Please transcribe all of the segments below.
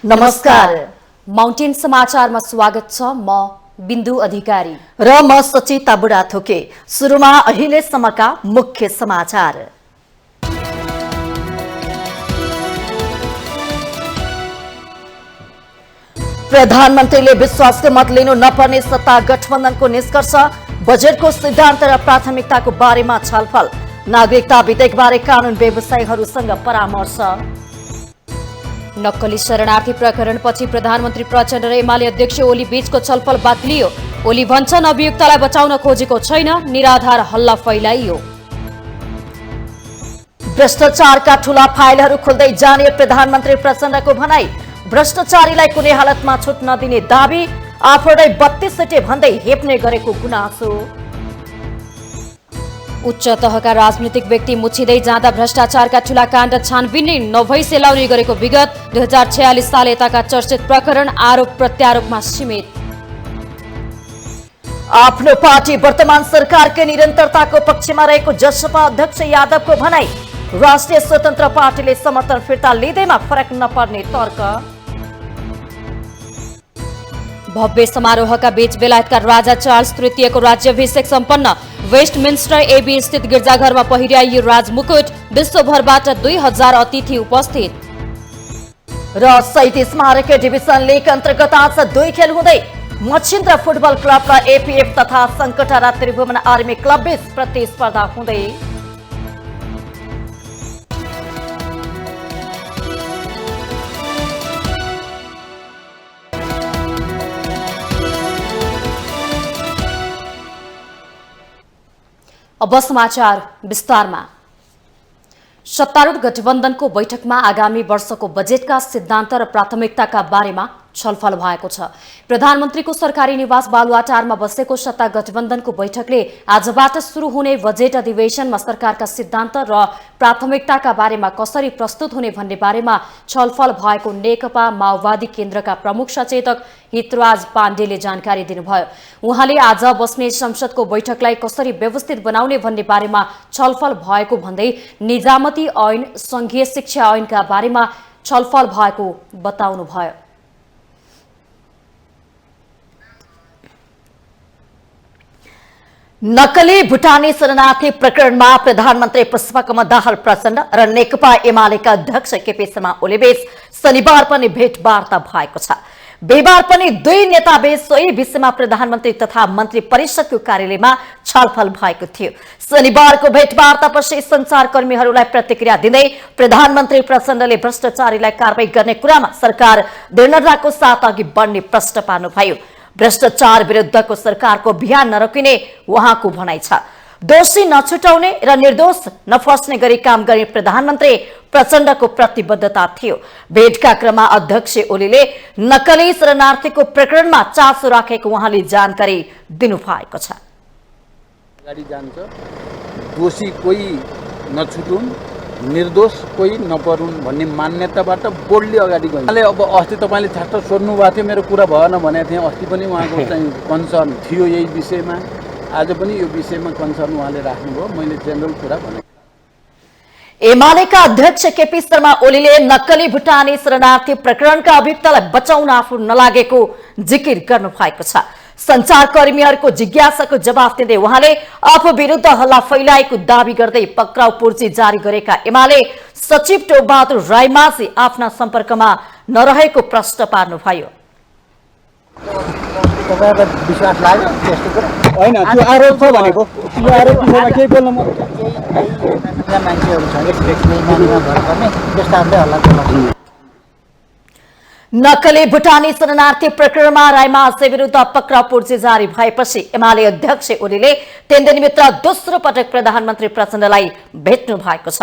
नमस्कार। माउन्टेन समाचारमा स्वागत छ। म बिन्दु अधिकारी र म सचिता बुढाथोके। सुरुमा अहिलेसम्मका मुख्य समाचार। प्रधानमन्त्रीले विश्वासको मत लिनु नपर्ने सत्ता गठबन्धनको निष्कर्ष। बजेटको सिद्धान्त र प्राथमिकताको बारेमा छलफल। नागरिकता विधेयकबारे कानून व्यवसायीहरूसँग परामर्श। नक्कली शरणार्थी प्रकरणपछि प्रधानमन्त्री प्रचण्ड र एमाले अध्यक्ष ओली बीचको छलफल बाक्लियो। ओली भन्छन् अभियुक्तलाई बचाउन खोजेको छैन, निराधार हल्ला फैलाइयो। भ्रष्टाचारका ठूला फाइलहरू खुल्दै जाने प्रधानमन्त्री प्रचण्डको भनाई। भ्रष्टाचारीलाई कुनै हालतमा छुट नदिने दाबी। आफूलाई 32 सिटे भन्दै हेप्ने गरेको गुनासो। उच्च तहका राजनीतिक व्यक्ति मुछिँदै जाँदा भ्रष्टाचारका ठूला काण्ड छानबिन नभई सेलाउने गरेको विगत। 2046 साल यताका चर्चित प्रकरण आरोप प्रत्यारोपमा सीमित। आफ्नो पार्टी वर्तमान सरकारकै निरन्तरताको पक्षमा रहेको जसपा अध्यक्ष यादवको भनाई। राष्ट्रिय स्वतन्त्र पार्टीले समर्थन फिर्ता लिँदैमा फरक नपर्ने तर्क। भव्य समारोहका बीच बेलायतका राजा चार्ल्स तृतीयको राज्याभिषेक सम्पन्न। वेस्टमिन्स्टर एबी स्थित गिर्जाघरमा पहिर्याइयो राजमुकुट। विश्वभरबाट 2000 अतिथि उपस्थित। र शहीद स्मारक डिभिजन लिग अन्तर्गत आज 2 खेल हुँदै मच्छिन्द्र फुटबल क्लब र एपीएफ तथा सङ्कटा त्रिभुवन आर्मी क्लब बीच प्रतिस्पर्धा हुँदै। अब समाचार विस्तारमा। सत्तारूढ गठबन्धनको बैठकमा आगामी वर्षको बजेटका सिद्धान्त र प्राथमिकताका बारेमा छलफल भएको छ। प्रधानमन्त्रीको सरकारी निवास बालुवाटारमा बसेको सत्ता गठबन्धनको बैठकले आजबाट सुरु हुने बजेट अधिवेशनमा सरकारका सिद्धान्त र प्राथमिकताका बारेमा कसरी प्रस्तुत हुने भन्ने बारेमा छलफल भएको नेकपा माओवादी केन्द्रका प्रमुख सचेतक हितराज पाण्डेले जानकारी दिनुभयो। उहाँले आज बस्ने संसदको बैठकलाई कसरी व्यवस्थित बनाउने भन्ने बारेमा छलफल भएको भन्दै निजामती ऐन, संघीय शिक्षा ऐनका बारेमा छलफल भएको बताउनुभयो। नक्कली भुटानी शरणार्थी प्रकरणमा प्रधानमन्त्री पुष्पकमल दाहाल प्रचण्ड र नेकपा एमालेका अध्यक्ष केपी शर्मा ओलीबीच शनिबार पनि भेटवार्ता भएको छ। बिहिबार पनि दुई नेताबीच सोही विषयमा प्रधानमन्त्री तथा मन्त्री परिषदको कार्यालयमा छलफल भएको थियो। शनिबारको भेटवार्तापछि सञ्चारकर्मीहरूलाई प्रतिक्रिया दिँदै प्रधानमन्त्री प्रचण्डले भ्रष्टाचारीलाई कारबाही गर्ने कुरामा सरकार दृढताको साथ अघि बढ्ने प्रश्न पार्नुभयो। भ्रष्टाचार विरुद्धको सरकारको अभियान नरोकिने उहाँको भनाइ छ। दोषी नछुटाउने र निर्दोष नफस्ने गरी काम गर्ने प्रधानमन्त्री प्रचण्डको प्रतिबद्धता थियो। भेटका क्रममा अध्यक्ष ओलीले नक्कली शरणार्थीको प्रकरणमा चासो राखेको उहाँले जानकारी दिनुभएको छ। अगाडि जान्छ, दोषी कोही नछुटुन्, निर्दोष कोही नपरुन् भन्ने मान्यताबाट बोल्डली अगाडि गयो। अब अस्ति तपाईँले ठ्याक्क सोध्नु भएको थियो, मेरो कुरा भएन भनेको थिएँ। अस्ति पनि उहाँको चाहिँ कन्सर्न थियो यही विषयमा, आज पनि यो विषयमा कन्सर्न उहाँले राख्नुभयो। मैले जेनरल कुरा भने। एमालेका अध्यक्ष केपी शर्मा ओलीले नक्कली भुटानी शरणार्थी प्रकरणका अभियुक्तलाई बचाउन आफू नलागेको जिकिर गर्नु भएको छ। सञ्चारकर्मीहरूको जिज्ञासाको जवाफ दिँदै उहाँले आफू विरुद्ध हल्ला फैलाएको दावी गर्दै पक्राउ पूर्जी जारी गरेका एमाले सचिव टोपबहादुर राईमाझी आफ्ना सम्पर्कमा नरहेको प्रश्न पार्नुभयो। विश्वास लाग्यो त्यस्तो कुरा होइन, त्यो आरोप छ भनेको। यो आरोप विषयमा केही बोल्न म मान्छेहरू छ बेइमानीमा भर पर्ने त्यस्ताहरूले हल्ला गर्नु। नक्कली भुटानी शरणार्थी प्रकरणमा राईमाझी विरुद्ध पक्राउ पूर्जी जारी भएपछि एमाले अध्यक्ष ओलीले 3 दिनभित्र दोस्रो पटक प्रधानमन्त्री प्रचण्डलाई भेट्नु भएको छ।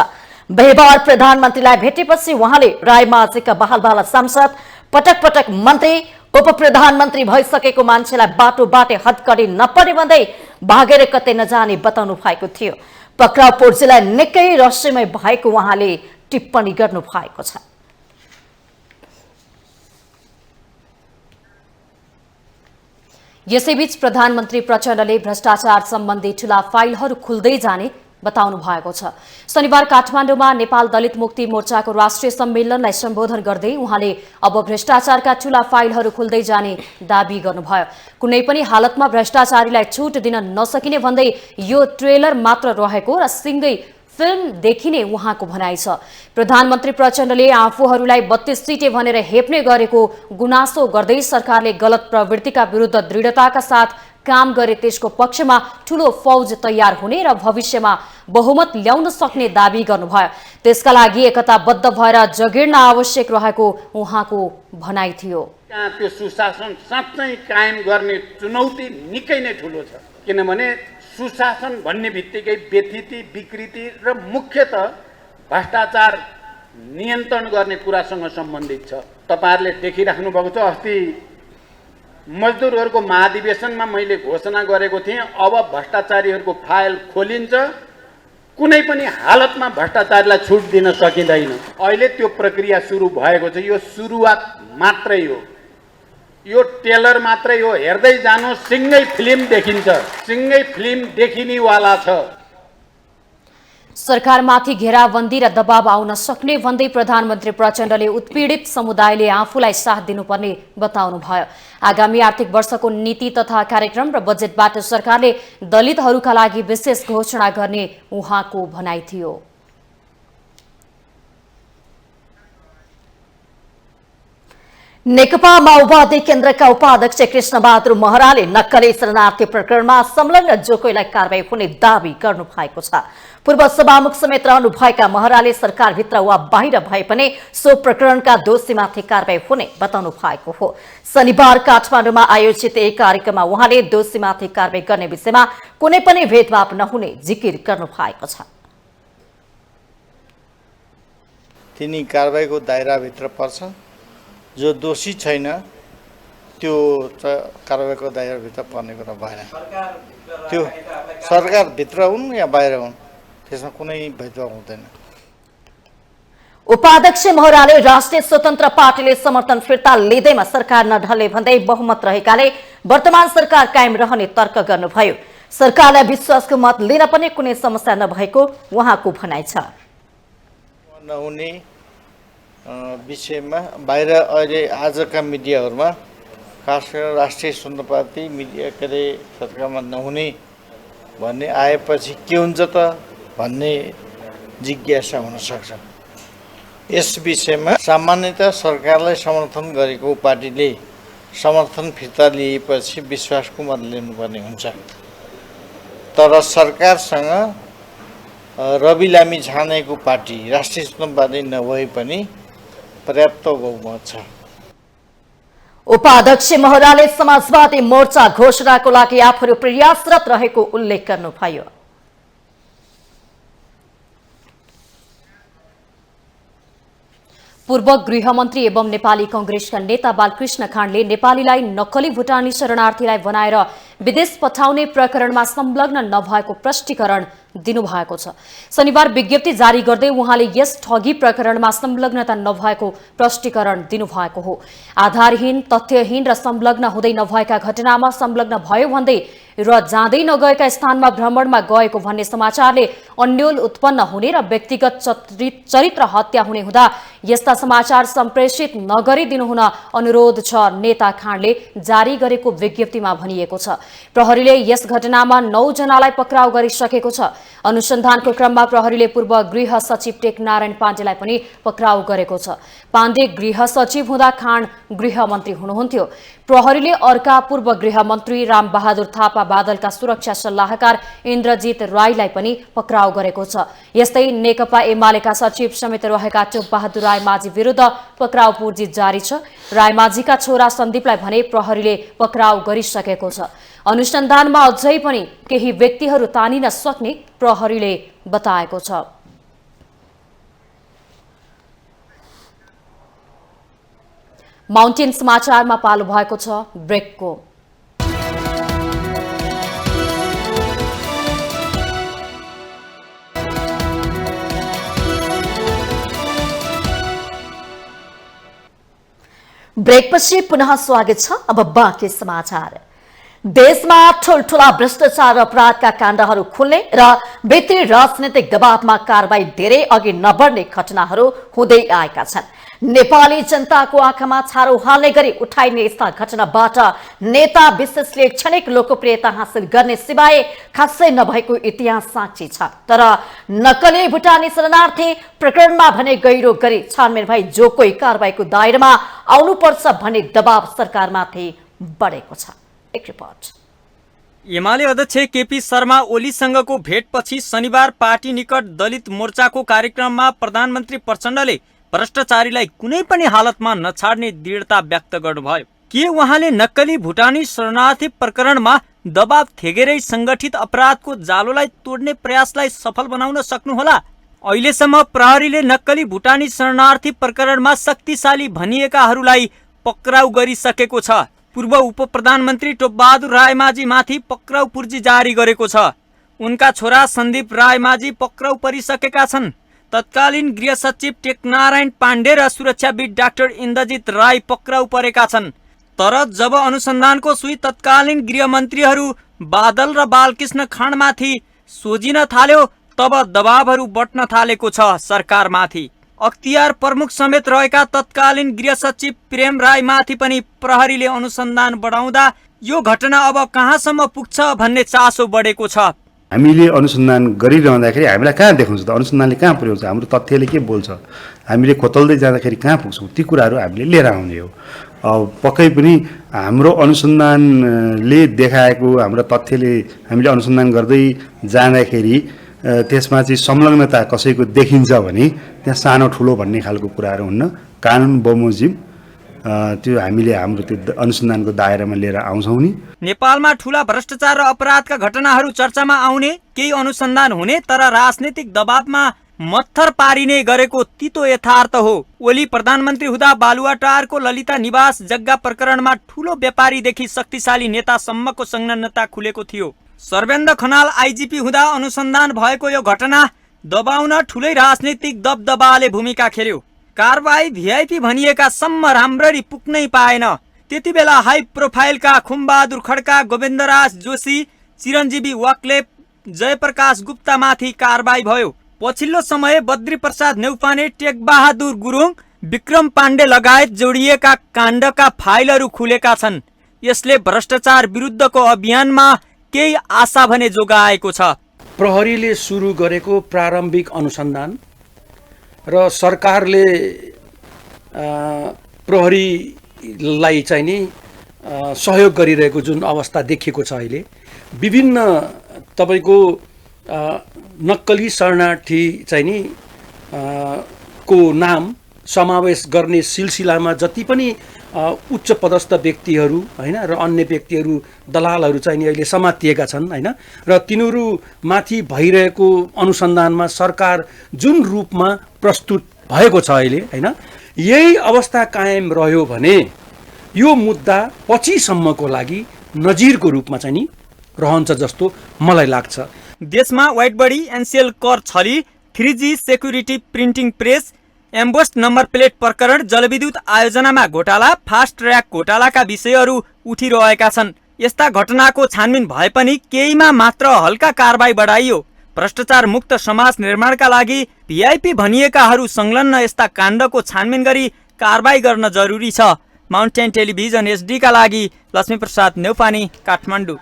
बिहिबार प्रधानमन्त्रीलाई भेटेपछि उहाँले राईमाझीका बहालबाला सांसद, पटक पटक मन्त्री, उप प्रधानमन्त्री भइसकेको मान्छेलाई बाटोबाटै हतकडी नपर्ने भन्दै भागेर कतै नजाने बताउनु भएको थियो। पक्राउ पूर्जीलाई निकै रहस्यमय भएको उहाँले टिप्पणी गर्नु भएको छ। यसैबीच प्रधानमन्त्री प्रचण्डले भ्रष्टाचार सम्बन्धी ठूला फाइलहरू खुल्दै जाने बताउनु भएको छ। शनिबार काठमाडौँमा नेपाल दलित मुक्ति मोर्चाको राष्ट्रिय सम्मेलनलाई सम्बोधन गर्दै उहाँले अब भ्रष्टाचारका ठूला फाइलहरू खुल्दै जाने दाबी गर्नुभयो। कुनै पनि हालतमा भ्रष्टाचारीलाई छुट दिन नसकिने भन्दै यो ट्रेलर मात्र रहेको र सिंगै फिल्म देखिने उहाँको भनाइ छ। प्रधानमन्त्री प्रचण्डले आफूहरूलाई 32 सिटे भनेर हेप्ने गरेको गुनासो गर्दै सरकारले गलत प्रवृत्तिका विरुद्ध दृढताका साथ काम गरे त्यसको पक्षमा ठूलो फौज तयार हुने र भविष्यमा बहुमत ल्याउन सक्ने दाबी गर्नुभयो। त्यसका लागि एकताबद्ध भएर जगिर्न आवश्यक रहेको उहाँको भनाइ थियो। त्यो सुशासन साँच्चै कायम गर्ने चुनौती निकै नै ठुलो छ, किनभने सुशासन भन्ने बित्तिकै व्यथिति, विकृति र मुख्यतः भ्रष्टाचार नियन्त्रण गर्ने कुरासँग सम्बन्धित छ। तपाईहरुले देखिराख्नु भएको छ, अस्ति मजदुरहरूको महाधिवेशनमा मैले घोषणा गरेको थिएँ, अब भ्रष्टाचारीहरूको फाइल खोलिन्छ, कुनै पनि हालतमा भ्रष्टाचारीलाई छुट दिन सकिँदैन। अहिले त्यो प्रक्रिया सुरु भएको छ। यो सुरुवात मात्रै हो, यो टेलर मात्रै हो। हेर्दै जानु, सिंगै फिल्म देखिन्छ, सिंगै फिल्म देखिनेवाला छ। सरकारमाथि घेराबन्दी र दबाव आउन सक्ने भन्दै प्रधानमन्त्री प्रचण्डले उत्पीडित समुदायले आफूलाई साथ दिनुपर्ने बताउनुभयो। आगामी आर्थिक वर्षको नीति तथा कार्यक्रम र बजेटबाट सरकारले दलितहरूका लागि विशेष घोषणा गर्ने उहाँको भनाइ थियो। नेकपा माओवादी केन्द्रका उपाध्यक्ष कृष्णबहादुर महराले नक्कली शरणार्थी प्रकरणमा संलग्न जो कोहीलाई कारवाही हुने दावी गर्नु भएको छ। पूर्व सभामुख समेत रहनुभएका महराले सरकारभित्र वा बाहिर भए पनि सो प्रकरणका दोषीमाथि कारवाही हुने बताउनु भएको हो। शनिबार काठमाडौँमा आयोजित एक कार्यक्रममा उहाँले दोषीमाथि कारवाही गर्ने विषयमा कुनै पनि भेदभाव नहुने जिकिर गर्नु भएको छ। तिनी कारवाहीको दायराभित्र पर्छ। जो दोषी छैन त्यो कारवाहीको दायराभित्र पर्ने कुरा भएन। त्यो सरकारभित्र हुन् या बाहिर हुन्, त्यसमा कुनै भेदभाव हुँदैन। उपाध्यक्ष महराले राष्ट्रिय स्वतन्त्र पार्टीले समर्थन फिर्ता लिँदैमा सरकार नढल्ने भन्दै बहुमत रहेकाले वर्तमान सरकार कायम रहने तर्क गर्नुभयो। सरकारलाई विश्वासको मत लिन पनि कुनै समस्या नभएको उहाँको भनाइ छ। नहुने विषयमा बाहिर अहिले आजका मिडियाहरूमा खास गरेर राष्ट्रिय स्वतन्त्र पार्टी मिडिया के अरे सरकारमा नहुने भन्ने आएपछि के हुन्छ त भन्ने जिज्ञासा हुन सक्छ। यस विषयमा सामान्यतः सरकारलाई समर्थन गरेको पार्टीले समर्थन फिर्ता लिएपछि विश्वासको मत लिनुपर्ने हुन्छ। तर सरकारसँग रवि लामी छानेको पार्टी राष्ट्रिय स्वतन्त्र पार्टी नभए पनि पर्याप्त बहुमत छ। उपाध्यक्ष महराले समाजवादी मोर्चा घोषणाको लागि आफूहरू प्रयासरत रहेको उल्लेख गर्नुभयो। पूर्व गृहमन्त्री एवं नेपाली कांग्रेसका नेता बालकृष्ण खाँडले नेपालीलाई नक्कली भुटानी शरणार्थीलाई बनाएर विदेश पठाउने प्रकरणमा संलग्न नभएको प्रष्टीकरण दिनुभएको छ। शनिबार विज्ञप्ति जारी गर्दै उहाँले यस ठगी प्रकरणमा संलग्नता नभएको प्रष्टीकरण दिनुभएको हो। आधारहीन, तथ्यहीन र संलग्न हुँदै नभएका घटनामा संलग्न भयो भन्दै र जाँदै नगएका स्थानमा भ्रमणमा गएको भन्ने समाचारले अन्यल उत्पन्न हुने र व्यक्तिगत चरित्र हत्या हुने हुँदा यस्ता समाचार सम्प्रेषित नगरिदिनु हुन अनुरोध छ, नेता खाँडले जारी गरेको विज्ञप्तिमा भनिएको छ। प्रहरीले यस घटनामा 9 जनालाई पक्राउ गरिसकेको छ। अनुसन्धानको क्रममा प्रहरीले पूर्व गृह सचिव टेकनारायण पाण्डेलाई पनि पक्राउ गरेको छ। पाण्डे गृह सचिव हुँदा खाँड गृहमन्त्री हुनुहुन्थ्यो। प्रहरीले अर्का पूर्व गृहमन्त्री रामबहादुर थापा बादलका सुरक्षा सल्लाहकार इन्द्रजित राईलाई पनि पक्राउ गरेको छ। यस्तै नेकपा एमालेका सचिव समेत रहेका टोपबहादुर रायमाझी विरुद्ध पक्राउ पूर्जी जारी छ। रायमाझीका छोरा सन्दीपलाई भने प्रहरीले पक्राउ गरिसकेको छ। अनुसन्धानमा अझै पनि केही व्यक्तिहरू तानिन सक्ने प्रहरीले बताएको छ। माउन्टेन समाचारमा पालो भएको छ ब्रेकको। ब्रेकपछि पुनः स्वागत छ। अब बाँकी समाचार। देशमा ठूल्ठूला भ्रष्टाचार अपराधका काण्डहरू खुल्ने र भित्री राजनैतिक दबावमा कारबाही धेरै अघि नबढ्ने घटनाहरू हुँदै आएका छन्। नेपाली जनताको आँखामा छारो हाल्ने गरी उठाइने यस्ता घटनाबाट नेता विशेषले क्षणिक लोकप्रियता हासिल गर्ने सिवाय खासै नभएको इतिहास साक्षी छ। तर नक्कली भुटानी शरणार्थी प्रकरणमा भने गहिरो गरी छानबिन भई जो कोही कारबाहीको दायरामा आउनुपर्छ भन्ने दबाव सरकारमाथि बढेको छ। एक रिपोर्ट। एमाले अध्यक्ष केपी शर्मा ओलीसँगको भेटपछि शनिबार पार्टी निकट दलित मोर्चाको कार्यक्रममा प्रधानमन्त्री प्रचण्डले भ्रष्टाचारीलाई कुनै पनि हालतमा नछाड्ने दृढता व्यक्त गर्नुभयो। के उहाँले नक्कली भुटानी शरणार्थी प्रकरणमा दबाव थेगेरै संगठित अपराधको जालोलाई तोड्ने प्रयासलाई सफल बनाउन सक्नुहोला? अहिलेसम्म प्रहरीले नक्कली भुटानी शरणार्थी प्रकरणमा शक्तिशाली भनिएकाहरूलाई पक्राउ गरिसकेको छ। पूर्व उप प्रधानमन्त्री टोपबहादुर रायमाझी माथि पक्राउ पूर्जी जारी गरेको छ। उनका छोरा सन्दीप रायमाझी पक्राउ परिसकेका छन्। तत्कालीन गृह सचिव टेकनारायण पाण्डे र सुरक्षाविद डाक्टर इन्द्रजित राई पक्राउ परेका छन्। तर जब अनुसन्धानको सुई तत्कालीन गृहमन्त्रीहरू बादल र बालकृष्ण खाँडमाथि सोझिन थाल्यो तब दबावहरू बढ्न थालेको छ सरकारमाथि। अख्तियार प्रमुख समेत रहेका तत्कालीन गृह सचिव प्रेम राईमाथि पनि प्रहरीले अनुसन्धान बढाउँदा यो घटना अब कहाँसम्म पुग्छ भन्ने चासो बढेको छ। हामीले अनुसन्धान गरिरहँदाखेरि हामीलाई कहाँ देखाउँछ त? अनुसन्धानले कहाँ पुर्याउँछ? हाम्रो तथ्यले के बोल्छ? हामीले खोतल्दै जाँदाखेरि कहाँ पुग्छौँ? ती कुराहरू हामीले लिएर आउने हो। पक्कै पनि हाम्रो अनुसन्धानले देखाएको, हाम्रो तथ्यले हामीले अनुसन्धान गर्दै जाँदाखेरि त्यसमा चाहिँ संलग्नता कसैको देखिन्छ भने त्यहाँ सानो ठुलो भन्ने खालको कुराहरू हुन्न। कानुन बमोजिम त्यो हामीले हाम्रो त्यो अनुसन्धानको दायरामा लिएर आउँछौँ नि। नेपालमा ठूला भ्रष्टाचार र अपराधका घटनाहरू चर्चामा आउने, केही अनुसन्धान हुने तर राजनीतिक दबावमा मत्थर पारिने गरेको तितो यथार्थ हो। ओली प्रधानमन्त्री हुँदा बालुवाटारको ललिता निवास जग्गा प्रकरणमा ठूलो व्यापारीदेखि शक्तिशाली नेतासम्मको संलग्नता खुलेको थियो। सर्वेन्द्र खनाल आइजिपी हुँदा अनुसन्धान भएको यो घटना दबाउन ठूलै राजनीतिक दबदबाले भूमिका खेल्यो। कारबाही भिआइपी भनिएका सम्म राम्ररी पुग्नै पाएन। त्यति बेला हाई प्रोफाइलका खुमबहादुर खड्का, गोविन्दराज जोशी, चिरञ्जीवी वाक्लेप, जयप्रकाश गुप्तामाथि कारबाही भयो। पछिल्लो समय बद्री प्रसाद नेउपाने, टेकबहादुर गुरुङ, विक्रम पाण्डे लगायत जोडिएका काण्डका फाइलहरू खुलेका छन्। यसले भ्रष्टाचार विरुद्धको अभियानमा केही आशा भने जोगाएको छ। प्रहरीले सुरु गरेको प्रारम्भिक अनुसन्धान र सरकारले प्रहरीलाई चाहिँ नि सहयोग गरिरहेको जुन अवस्था देखिएको छ अहिले, विभिन्न तपाईको नक्कली शरणार्थी चाहिँ नि को नाम समावेश गर्ने सिलसिलामा जति पनि उच्च पदस्थ व्यक्तिहरू हैन र अन्य व्यक्तिहरू दलालहरू चाहिँ नि अहिले समातिएका छन् हैन, र तिनीहरू माथि भइरहेको अनुसन्धानमा सरकार जुन रूपमा प्रस्तुत भएको छ अहिले हैन, यही अवस्था कायम रह्यो भने यो मुद्दा पछिसम्मको लागि नजिरको रूपमा चाहिँ नि रहन्छ जस्तो मलाई लाग्छ। देशमा वाइट बडी, एनसीएल कर छली, 3G security printing press, embossed number plate प्रकरण, जलविद्युत आयोजनामा घोटाला, फास्ट ट्र्याक घोटालाका विषयहरू उठिरहेका छन्। यस्ता घटनाको छानबिन भए पनि केहीमा मात्र हल्का कारबाही बढाइयो। भ्रष्टाचार मुक्त समाज निर्माणका लागि भिआइपी भनिएकाहरू संलग्न यस्ता काण्डको छानबिन गरी कारबाही गर्न जरुरी छ। माउन्टेन टेलिभिजन एचडी का लागि लक्ष्मीप्रसाद नेउपाने, काठमाडौँ।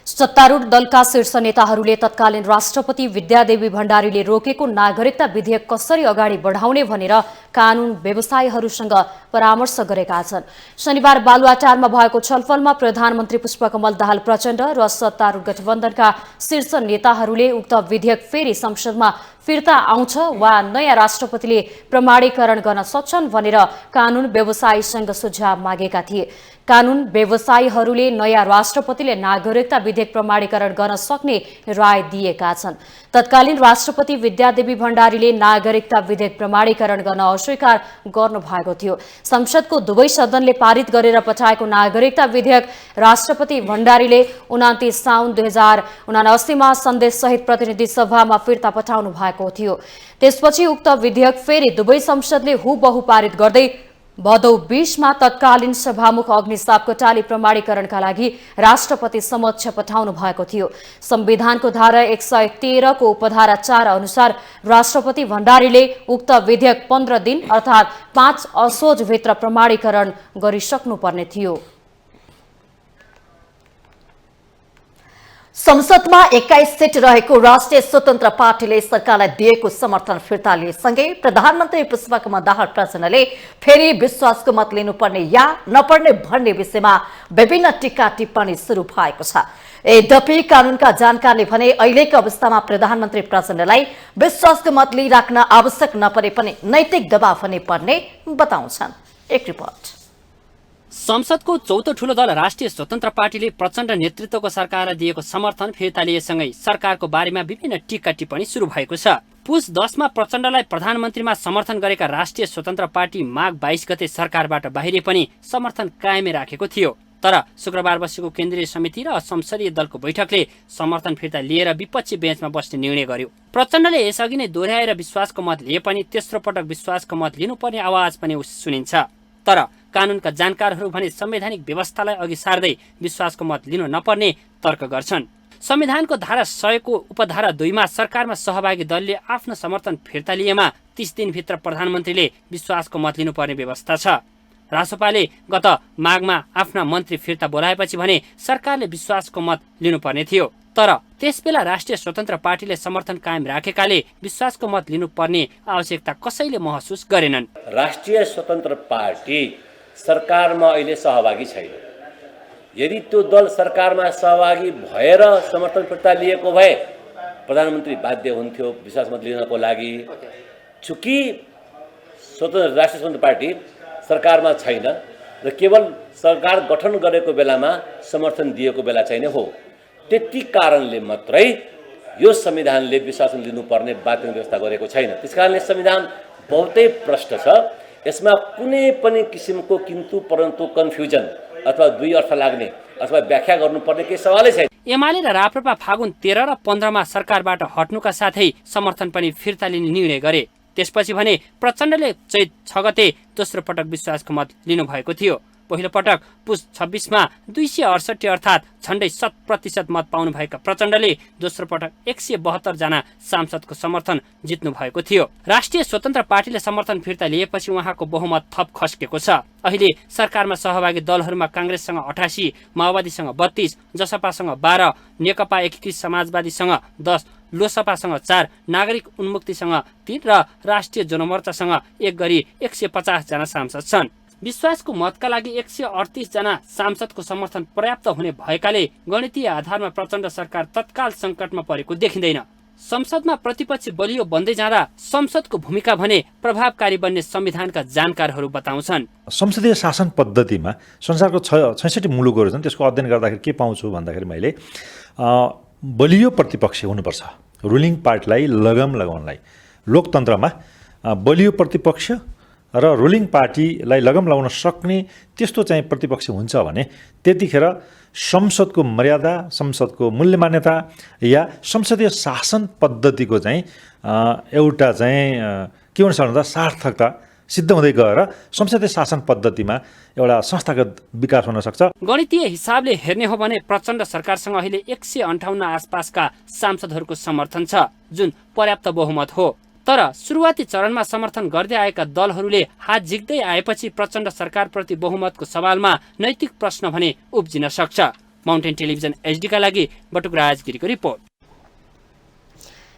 सत्तारूढ दलका शीर्ष नेताहरूले तत्कालीन राष्ट्रपति विद्यादेवी भण्डारीले रोकेको नागरिकता विधेयक कसरी अगाडि बढाउने भनेर कानून व्यवसायीहरूसँग परामर्श गरेका छन्। शनिबार बालुवाटारमा भएको छलफलमा प्रधानमन्त्री पुष्पकमल दाहाल प्रचण्ड र सत्तारूढ गठबन्धनका शीर्ष नेताहरूले उक्त विधेयक फेरि संसदमा फिर्ता आउँछ वा नयाँ राष्ट्रपतिले प्रमाणीकरण गर्न सक्छन् भनेर कानून व्यवसायीसँग सुझाव मागेका थिए। कानून व्यवसायीहरूले नयाँ राष्ट्रपतिले नागरिकता विधेयक प्रमाणीकरण गर्न सक्ने राय दिएका छन्। तत्कालीन राष्ट्रपति विद्यादेवी भण्डारीले नागरिकता विधेयक प्रमाणीकरण गर्न अस्वीकार गर्नुभएको थियो। संसदको दुवै सदनले पारित गरेर पठाएको नागरिकता विधेयक राष्ट्रपति भण्डारीले 29 साउन 2079 मा सन्देश सहित प्रतिनिधि सभामा फिर्ता पठाउनु भएको थियो। त्यसपछि उक्त विधेयक फेरि दुवै संसदले हुबहु पारित गर्दै भदौ 20 मा तत्कालीन सभामुख अग्निसाप कोटाली प्रमाणीकरणका लागि राष्ट्रपति समक्ष पठाउनु भएको थियो। संविधानको धारा 113 को उपधारा 4 अनुसार राष्ट्रपति भण्डारीले उक्त विधेयक 15 दिन अर्थात् 5 असोजभित्र प्रमाणीकरण गरिसक्नुपर्ने थियो। संसदमा 21 सीट रहेको राष्ट्रिय स्वतन्त्र पार्टीले सरकारलाई दिएको समर्थन फिर्ता लिएसँगै प्रधानमन्त्री पुष्पकमल दाहाल प्रचण्डले फेरि विश्वासको मत लिनुपर्ने या नपर्ने भन्ने विषयमा विभिन्न टीका टिप्पणी शुरू भएको छ। यद्यपि कानूनका जानकारले भने अहिलेको अवस्थामा प्रधानमन्त्री प्रचण्डलाई विश्वासको मत लिइराख्न आवश्यक नपरे पनि नैतिक दबाव हुने पर्ने बताउँछन्। एक रिपोर्ट। संसदको चौथो ठूलो दल राष्ट्रिय स्वतन्त्र पार्टीले प्रचण्ड नेतृत्वको सरकारलाई दिएको समर्थन फिर्ता लिएसँगै सरकारको बारेमा विभिन्न टीका टिप्पणी शुरू भएको छ। पुस 10 मा प्रचण्डलाई प्रधानमन्त्रीमा समर्थन गरेका राष्ट्रिय स्वतन्त्र पार्टी माघ 22 गते सरकारबाट बाहिरिए पनि समर्थन कायमै राखेको थियो। तर शुक्रबार बसेको केन्द्रीय समिति र संसदीय दलको बैठकले समर्थन फिर्ता लिएर विपक्षी बेन्चमा बस्ने निर्णय गर्यो। प्रचण्डले यसअघि नै दोहोर्याएर विश्वासको मत लिए पनि तेस्रो पटक विश्वासको मत लिनुपर्ने आवाज पनि सुनिन्छ। तर कानूनका जानकारहरू भने संवैधानिक व्यवस्थालाई अघि सार्दै विश्वासको मत लिनु नपर्ने तर्क गर्छन्। संविधानको धारा 100 को उपधारा 2 मा सरकारमा सहभागी दलले आफ्नो समर्थन फिर्ता लिएमा 30 दिनभित्र प्रधानमन्त्रीले विश्वासको मत लिनुपर्ने व्यवस्था छ। रासोपाले गत माघमा आफ्ना मन्त्री फिर्ता बोलाएपछि भने सरकारले विश्वासको मत लिनुपर्ने थियो। तर त्यसबेला राष्ट्रिय स्वतन्त्र पार्टीले समर्थन कायम राखेकाले विश्वासको मत लिनुपर्ने आवश्यकता कसैले महसुस गरेनन्। राष्ट्रिय स्वतन्त्र पार्टी सरकारमा अहिले सहभागी छैन। यदि त्यो दल सरकारमा सहभागी भएर समर्थन फिर्ता लिएको भए प्रधानमन्त्री बाध्य हुन्थ्यो विश्वास मत लिनको लागि। चूँकि राष्ट्रिय स्वतन्त्र पार्टी सरकारमा छैन र केवल सरकार गठन गरेको बेलामा समर्थन दिएको बेला चाहिँ हो, त्यति कारणले मात्रै यो संविधानले विश्वास लिनुपर्ने बाध्य व्यवस्था गरेको छैन। त्यसकारणले संविधान बहुतै प्रष्ट छ। यसमा कुनै पनि किसिमको किन्तु परन्तु कन्फ्युजन अथवा दुई अर्थ लाग्ने अथवा व्याख्या गर्नुपर्ने केही सवालै छैन। एमाले र राप्रपा फागुन 13 र 15 मा सरकारबाट हट्नुका साथै समर्थन पनि फिर्ता लिने निर्णय गरे। त्यसपछि भने प्रचण्डले चैत 6 गते दोस्रो पटक विश्वासको मत लिनुभएको थियो। पहिलो पटक पुस 26 मा 268 अर्थात् झण्डै 7% मत पाउनुभएका प्रचण्डले दोस्रो पटक 172 जना सांसदको समर्थन जित्नु भएको थियो। राष्ट्रिय स्वतन्त्र पार्टीले समर्थन फिर्ता लिएपछि उहाँको बहुमत थप खस्केको छ। अहिले सरकारमा सहभागी दलहरूमा कांग्रेससँग 88, माओवादीसँग 32, जसपासँग 12, नेकपा एकीकृत समाजवादीसँग 10, लोसपासँग 4, नागरिक उन्मुक्तिसँग 3 र राष्ट्रिय जनमोर्चासँग 1 गरी 150 जना सांसद छन्। विश्वासको मतका लागि 138 जना सांसदको समर्थन पर्याप्त हुने भएकाले गणितीय आधारमा प्रचण्ड सरकार तत्काल संकटमा परेको देखिँदैन। संसदमा प्रतिपक्ष बलियो बन्दै जाँदा संसदको भूमिका भने प्रभावकारी बन्ने संविधानका जानकारहरू बताउँछन्। संसदीय शासन पद्धतिमा संसारको 66 मुलुकहरू छन्। त्यसको अध्ययन गर्दाखेरि के पाउँछु भन्दाखेरि मैले बलियो प्रतिपक्ष हुनुपर्छ। रुलिङ पार्टीलाई लगाम लगाउनलाई लोकतन्त्रमा बलियो प्रतिपक्ष र रुलिङ पार्टीलाई लगाम लगाउन सक्ने त्यस्तो चाहिँ प्रतिपक्ष हुन्छ भने त्यतिखेर संसदको मर्यादा, संसदको मूल्य मान्यता या संसदीय शासन पद्धतिको चाहिँ एउटा चाहिँ के भन्छ भन्दा सार्थकता सिद्ध हुँदै गएर संसदीय शासन पद्धतिमा एउटा संस्थागत विकास हुन सक्छ। गणितीय हिसाबले हेर्ने हो भने प्रचण्ड सरकारसँग अहिले 158 आसपासका सांसदहरूको समर्थन छ, जुन पर्याप्त बहुमत हो। तर सुरुवाती चरणमा समर्थन गर्दै आएका दलहरूले हात झिक्दै आएपछि प्रचण्ड सरकारप्रति बहुमतको सवालमा नैतिक प्रश्न भने उब्जिन सक्छ। माउन्टेन टेलिभिजन HD का लागि बटुक राजगिरीको रिपोर्ट।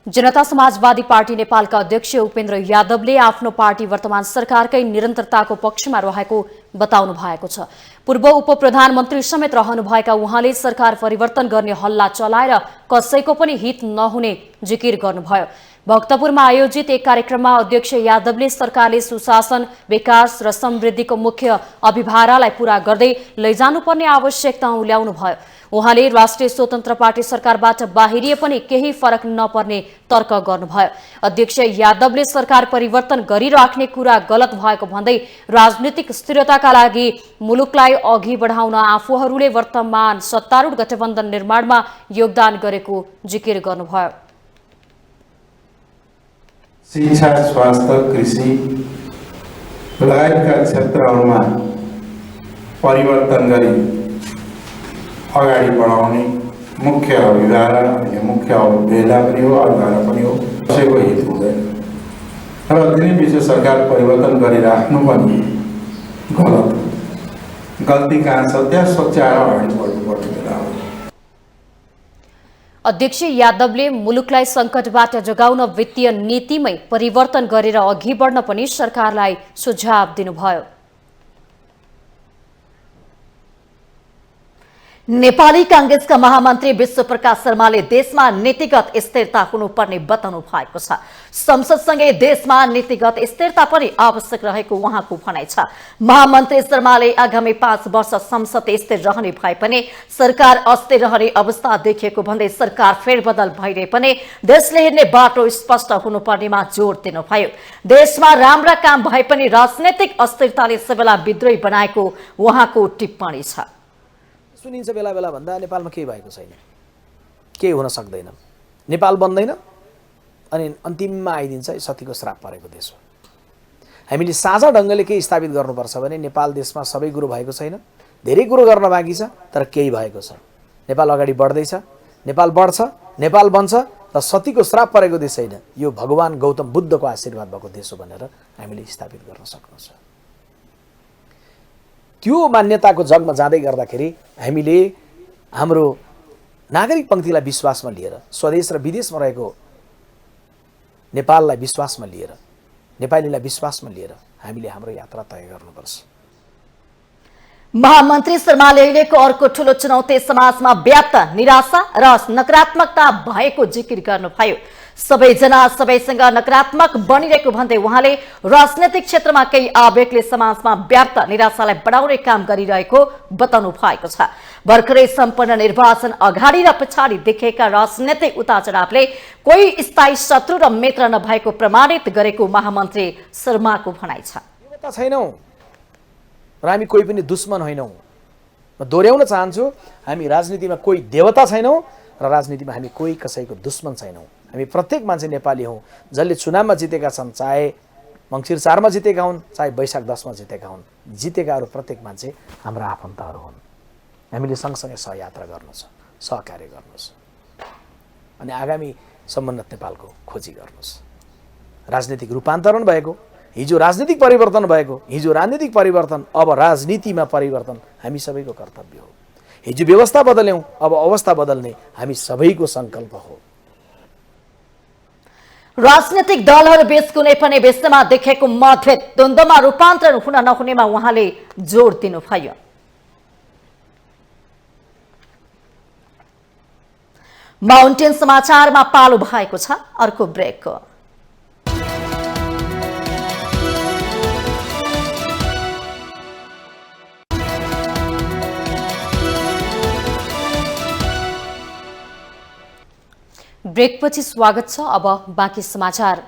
जनता समाजवादी पार्टी नेपालका अध्यक्ष उपेन्द्र यादवले आफ्नो पार्टी वर्तमान सरकारकै निरन्तरताको पक्षमा रहेको बताउनु भएको छ। पूर्व उप प्रधानमन्त्री समेत रहनुभएका उहाँले सरकार परिवर्तन गर्ने हल्ला चलाएर कसैको पनि हित नहुने जिकिर गर्नुभयो। भक्तपुरमा आयोजित एक कार्यक्रममा अध्यक्ष यादवले सरकारले सुशासन, विकास र समृद्धिको मुख्य अभिभारालाई पूरा गर्दै लैजानुपर्ने आवश्यकता उल्याउनुभयो। उहाँले राष्ट्रिय स्वतन्त्र पार्टी सरकारबाट बाहिरिए पनि केही फरक नपर्ने तर्क गर्नुभयो। अध्यक्ष यादवले सरकार परिवर्तन गरिराख्ने कुरा गलत भएको भन्दै राजनीतिक स्थिरताका लागि मुलुकलाई अघि बढाउन आफूहरूले वर्तमान सत्तारूढ गठबन्धन निर्माणमा योगदान गरेको जिकिर गर्नुभयो। शिक्षा, स्वास्थ्य, कृषि लगायतका क्षेत्रहरूमा परिवर्तन गरी अगाडि बढाउने मुख्य अभिभावक अनि मुख्य उद्देश्य पनि हो, अभिभावक पनि हो। कसैको हित हुँदैन र दिनै पछि सरकार परिवर्तन गरिराख्नु पनि गलत हो। गल्ती कहाँ छ त्यहाँ सोच्याएर अगाडि बढ्नुपर्ने बेला हो। अध्यक्ष यादवले मुलुकलाई संकटबाट जोगाउन वित्तीय नीतिमै परिवर्तन गरेर अघि बढ्न पनि सरकारलाई सुझाव दिनुभयो। नेपाली कांग्रेसका महामन्त्री विश्वप्रकाश शर्माले देशमा नीतिगत स्थिरता हुनुपर्ने बताउनु भएको छ। संसदसँगै देशमा नीतिगत स्थिरता पनि आवश्यक रहेको उहाँको भनाइ छ। महामन्त्री शर्माले आगामी 5 वर्ष संसद स्थिर रहने भए पनि सरकार अस्थिर रहने अवस्था देखिएको भन्दै सरकार फेरबदल भइरहे पनि देशले हिँड्ने बाटो स्पष्ट हुनुपर्नेमा जोड़ दिनुभयो। देशमा राम्रा काम भए पनि राजनैतिक अस्थिरताले सबैलाई विद्रोही बनाएको उहाँको टिप्पणी छ। सुनिन्छ बेला बेला भन्दा नेपालमा केही भएको छैन, केही हुन सक्दैन, नेपाल बन्दैन, अनि अन्तिममा आइदिन्छ सतीको श्राप परेको देश हो। हामीले साझा ढङ्गले केही स्थापित गर्नुपर्छ भने नेपाल देशमा सबै कुरो भएको छैन, धेरै कुरो गर्न बाँकी छ, तर केही भएको छ। नेपाल अगाडि बढ्दैछ, नेपाल बढ्छ, नेपाल बन्छ र सतीको श्राप परेको देश होइन, यो भगवान गौतम बुद्धको आशीर्वाद भएको देश हो भनेर हामीले स्थापित गर्न सक्नुहुन्छ। त्यो मान्यताको जगमा जाँदै गर्दाखेरि हामीले हाम्रो नागरिक पंक्तिलाई विश्वासमा लिएर, स्वदेश र विदेशमा रहेको नेपाललाई विश्वासमा लिएर, नेपालीलाई विश्वासमा लिएर हामीले हाम्रो यात्रा तय गर्नुपर्छ। महामन्त्री शर्माले अहिलेको अर्को ठूलो चुनौती समाजमा व्याप्त निराशा र नकारात्मकता भएको जिकिर गर्नुभयो। सबैजना सबैसँग नकारात्मक बनिरहेको भन्दै उहाँले राजनैतिक क्षेत्रमा केही आवेगले समाजमा व्याप्त निराशालाई बढाउने काम गरिरहेको बताउनु भएको छ। भर्खरै सम्पन्न निर्वाचन अगाडि र पछाडि देखेका राजनैतिक उतारचढावले कोही स्थायी शत्रु र मित्र नभएको प्रमाणित गरेको महामन्त्री शर्माको भनाइ छ। देवता छैनौं र हामी कोही पनि दुश्मन होइनौं। म दोहोर्याउन चाहन्छु, हामी राजनीतिमा कोही देवता छैनौं र राजनीतिमा हामी कोही कसैको दुश्मन छैनौं। हामी प्रत्येक मान्छे नेपाली हौं, जसले चुनावमा जितेका छन्, चाहे मंसिर 4 मा जितेका हुन्, चाहे वैशाख 10 मा जितेका हुन्, जितेकाहरू प्रत्येक मान्छे हाम्रा आफन्तहरू हुन्। हामीले सँगसँगै सहयात्रा गर्नु छ, सहकार्य गर्नु छ, अनि आगामी समुन्नत नेपालको खोजी गर्नुस्। राजनीतिक रूपान्तरण भएको, हिजो राजनीतिक परिवर्तन भएको, हिजो राजनीतिक परिवर्तन, अब राजनीतिमा परिवर्तन हामी सबैको कर्तव्य हो। हिजो व्यवस्था बदल्यौं, अब अवस्था बदल्ने हामी सबैको संकल्प हो। राजनीतिक दलहरू बीच कुनै पनि विषयमा देखेको मतभेद द्वन्द्वमा रूपान्तरण हुन नहुनेमा उहाँले जोड दिनुभयो। माउन्टेन समाचारमा पालो भएको छ अर्को ब्रेकको। ब्रेकपछि स्वागत छ। अब बाँकी समाचार।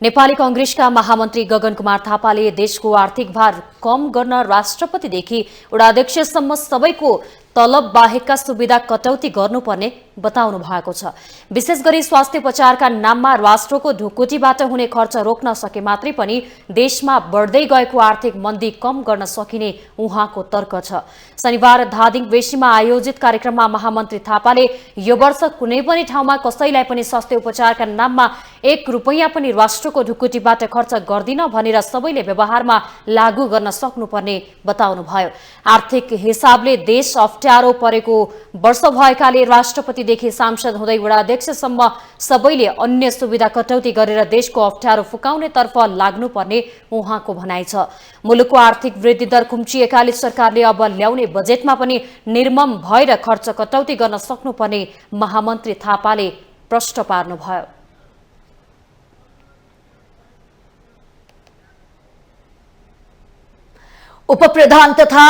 नेपाली कांग्रेसका महामन्त्री गगन कुमार थापाले देशको आर्थिक भार कम गर्न राष्ट्रपतिदेखि वडाध्यक्षसम्म सबैको तलब बाहेकका सुविधा कटौती गर्नुपर्ने बताउनु भएको छ। विशेष गरी स्वास्थ्य उपचारका नाममा राष्ट्रको ढुकुटीबाट हुने खर्च रोक्न सके मात्रै पनि देशमा बढ्दै गएको आर्थिक मन्दी कम गर्न सकिने उहाँको तर्क छ। शनिबार धादिङ बेसीमा आयोजित कार्यक्रममा महामन्त्री थापाले यो वर्ष कुनै पनि ठाउँमा कसैलाई पनि स्वास्थ्य उपचारका नाममा 1 रुपैयाँ पनि राष्ट्रको ढुकुटीबाट खर्च गर्दिन भनेर सबैले व्यवहारमा लागू गर्न सक्नुपर्ने बताउनुभयो। आर्थिक हिसाबले देश अप्ठ्यारो परेको वर्ष भएकाले राष्ट्रपतिदेखि सांसद हुँदै वडाध्यक्षसम्म सबैले अन्य सुविधा कटौती गरेर देशको अप्ठ्यारो फुकाउनेतर्फ लाग्नुपर्ने उहाँको भनाइ छ। मुलुकको आर्थिक वृद्धि दर खुम्चिएकाले सरकारले अब ल्याउने बजेटमा पनि निर्मम भएर खर्च कटौती गर्न सक्नुपर्ने महामन्त्री थापाले प्रश्न पार्नुभयो। उपप्रधान तथा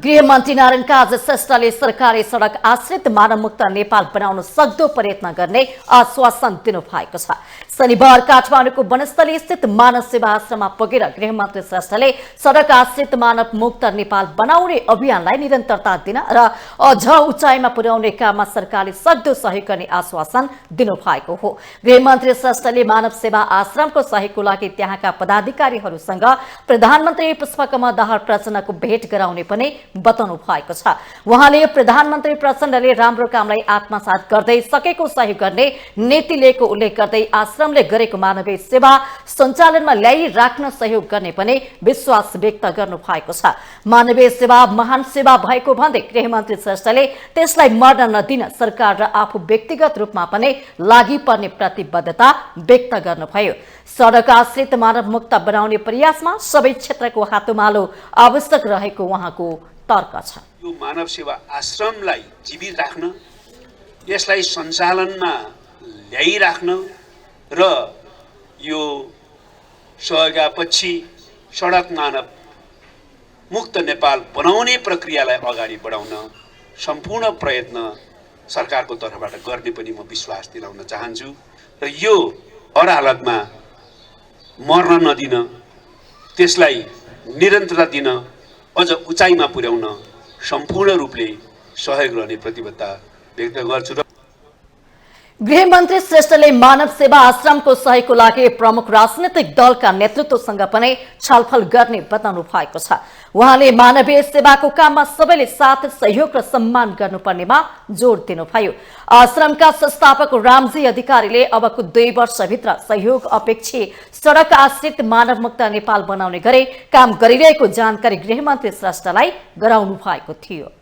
गृहमन्त्री नारायण काजी श्रेष्ठले सरकारी सड़क आश्रित मानवमुक्त नेपाल बनाउन सक्दो प्रयत्न गर्ने आश्वासन दिनुभएको छ। शनिबार काठमाडौँको वनस्थली स्थित मानव सेवा आश्रममा पुगेर गृहमन्त्री श्रेष्ठले सड़क आश्रित मानवमुक्त नेपाल बनाउने अभियानलाई निरन्तरता दिन र अझ उचाइमा पुर्याउने काममा सरकारले सक्दो सहयोग गर्ने आश्वासन दिनुभएको हो। गृहमन्त्री श्रेष्ठले मानव सेवा आश्रमको सहयोगको लागि त्यहाँका पदाधिकारीहरूसँग प्रधानमन्त्री पुष्पकमल दाहाल प्रचण्डको भेट गराउने पनि बताउनु भएको छ। उहाँले प्रधानमन्त्री प्रचण्डले राम्रो कामलाई आत्मसात गर्दै सकेको सहयोग गर्ने नीति लिएको उल्लेख गर्दै आश्रमले गरेको मानवीय सेवा सञ्चालनमा ल्याइराख्न सहयोग गर्ने पनि विश्वास व्यक्त गर्नु भएको छ। मानवीय सेवा महान सेवा भएको भन्दै गृहमन्त्री श्रेष्ठले त्यसलाई मर्न नदिन सरकार र आफू व्यक्तिगत रूपमा पनि लागि पर्ने प्रतिबद्धता व्यक्त गर्नुभयो। सड़क आश्रित मानव मुक्त बनाउने प्रयासमा सबै क्षेत्रको हातोमालो आवश्यक रहेको उहाँको तर्क छ। यो मानव सेवा आश्रमलाई जीवित राख्न, यसलाई सञ्चालनमा ल्याइराख्न र यो सहयोगपछि सडक मानव मुक्त नेपाल बनाउने प्रक्रियालाई अगाडि बढाउन सम्पूर्ण प्रयत्न सरकारको तर्फबाट गर्ने पनि म विश्वास दिलाउन चाहन्छु र यो हर हालतमा मर्न नदिन, त्यसलाई निरन्तरता दिन, अझ उचाइमा पुर्याउन सम्पूर्ण रूपले सहयोग गर्ने प्रतिबद्धता व्यक्त गर्छु। गृहमन्त्री श्रेष्ठले मानव सेवा आश्रमको सहयोगको लागि प्रमुख राजनैतिक दलका नेतृत्वसँग पनि छलफल गर्ने बताउनु भएको छ। उहाँले मानवीय सेवाको काममा सबैले साथ सहयोग र सम्मान गर्नुपर्नेमा जोड दिनुभयो। आश्रमका संस्थापक रामजी अधिकारीले अबको 2 वर्षभित्र सहयोग अपेक्षी सड़क आश्रित मानव मुक्त नेपाल बनाउने गरी काम गरिरहेको जानकारी गृहमन्त्री श्रेष्ठलाई गराउनु भएको थियो।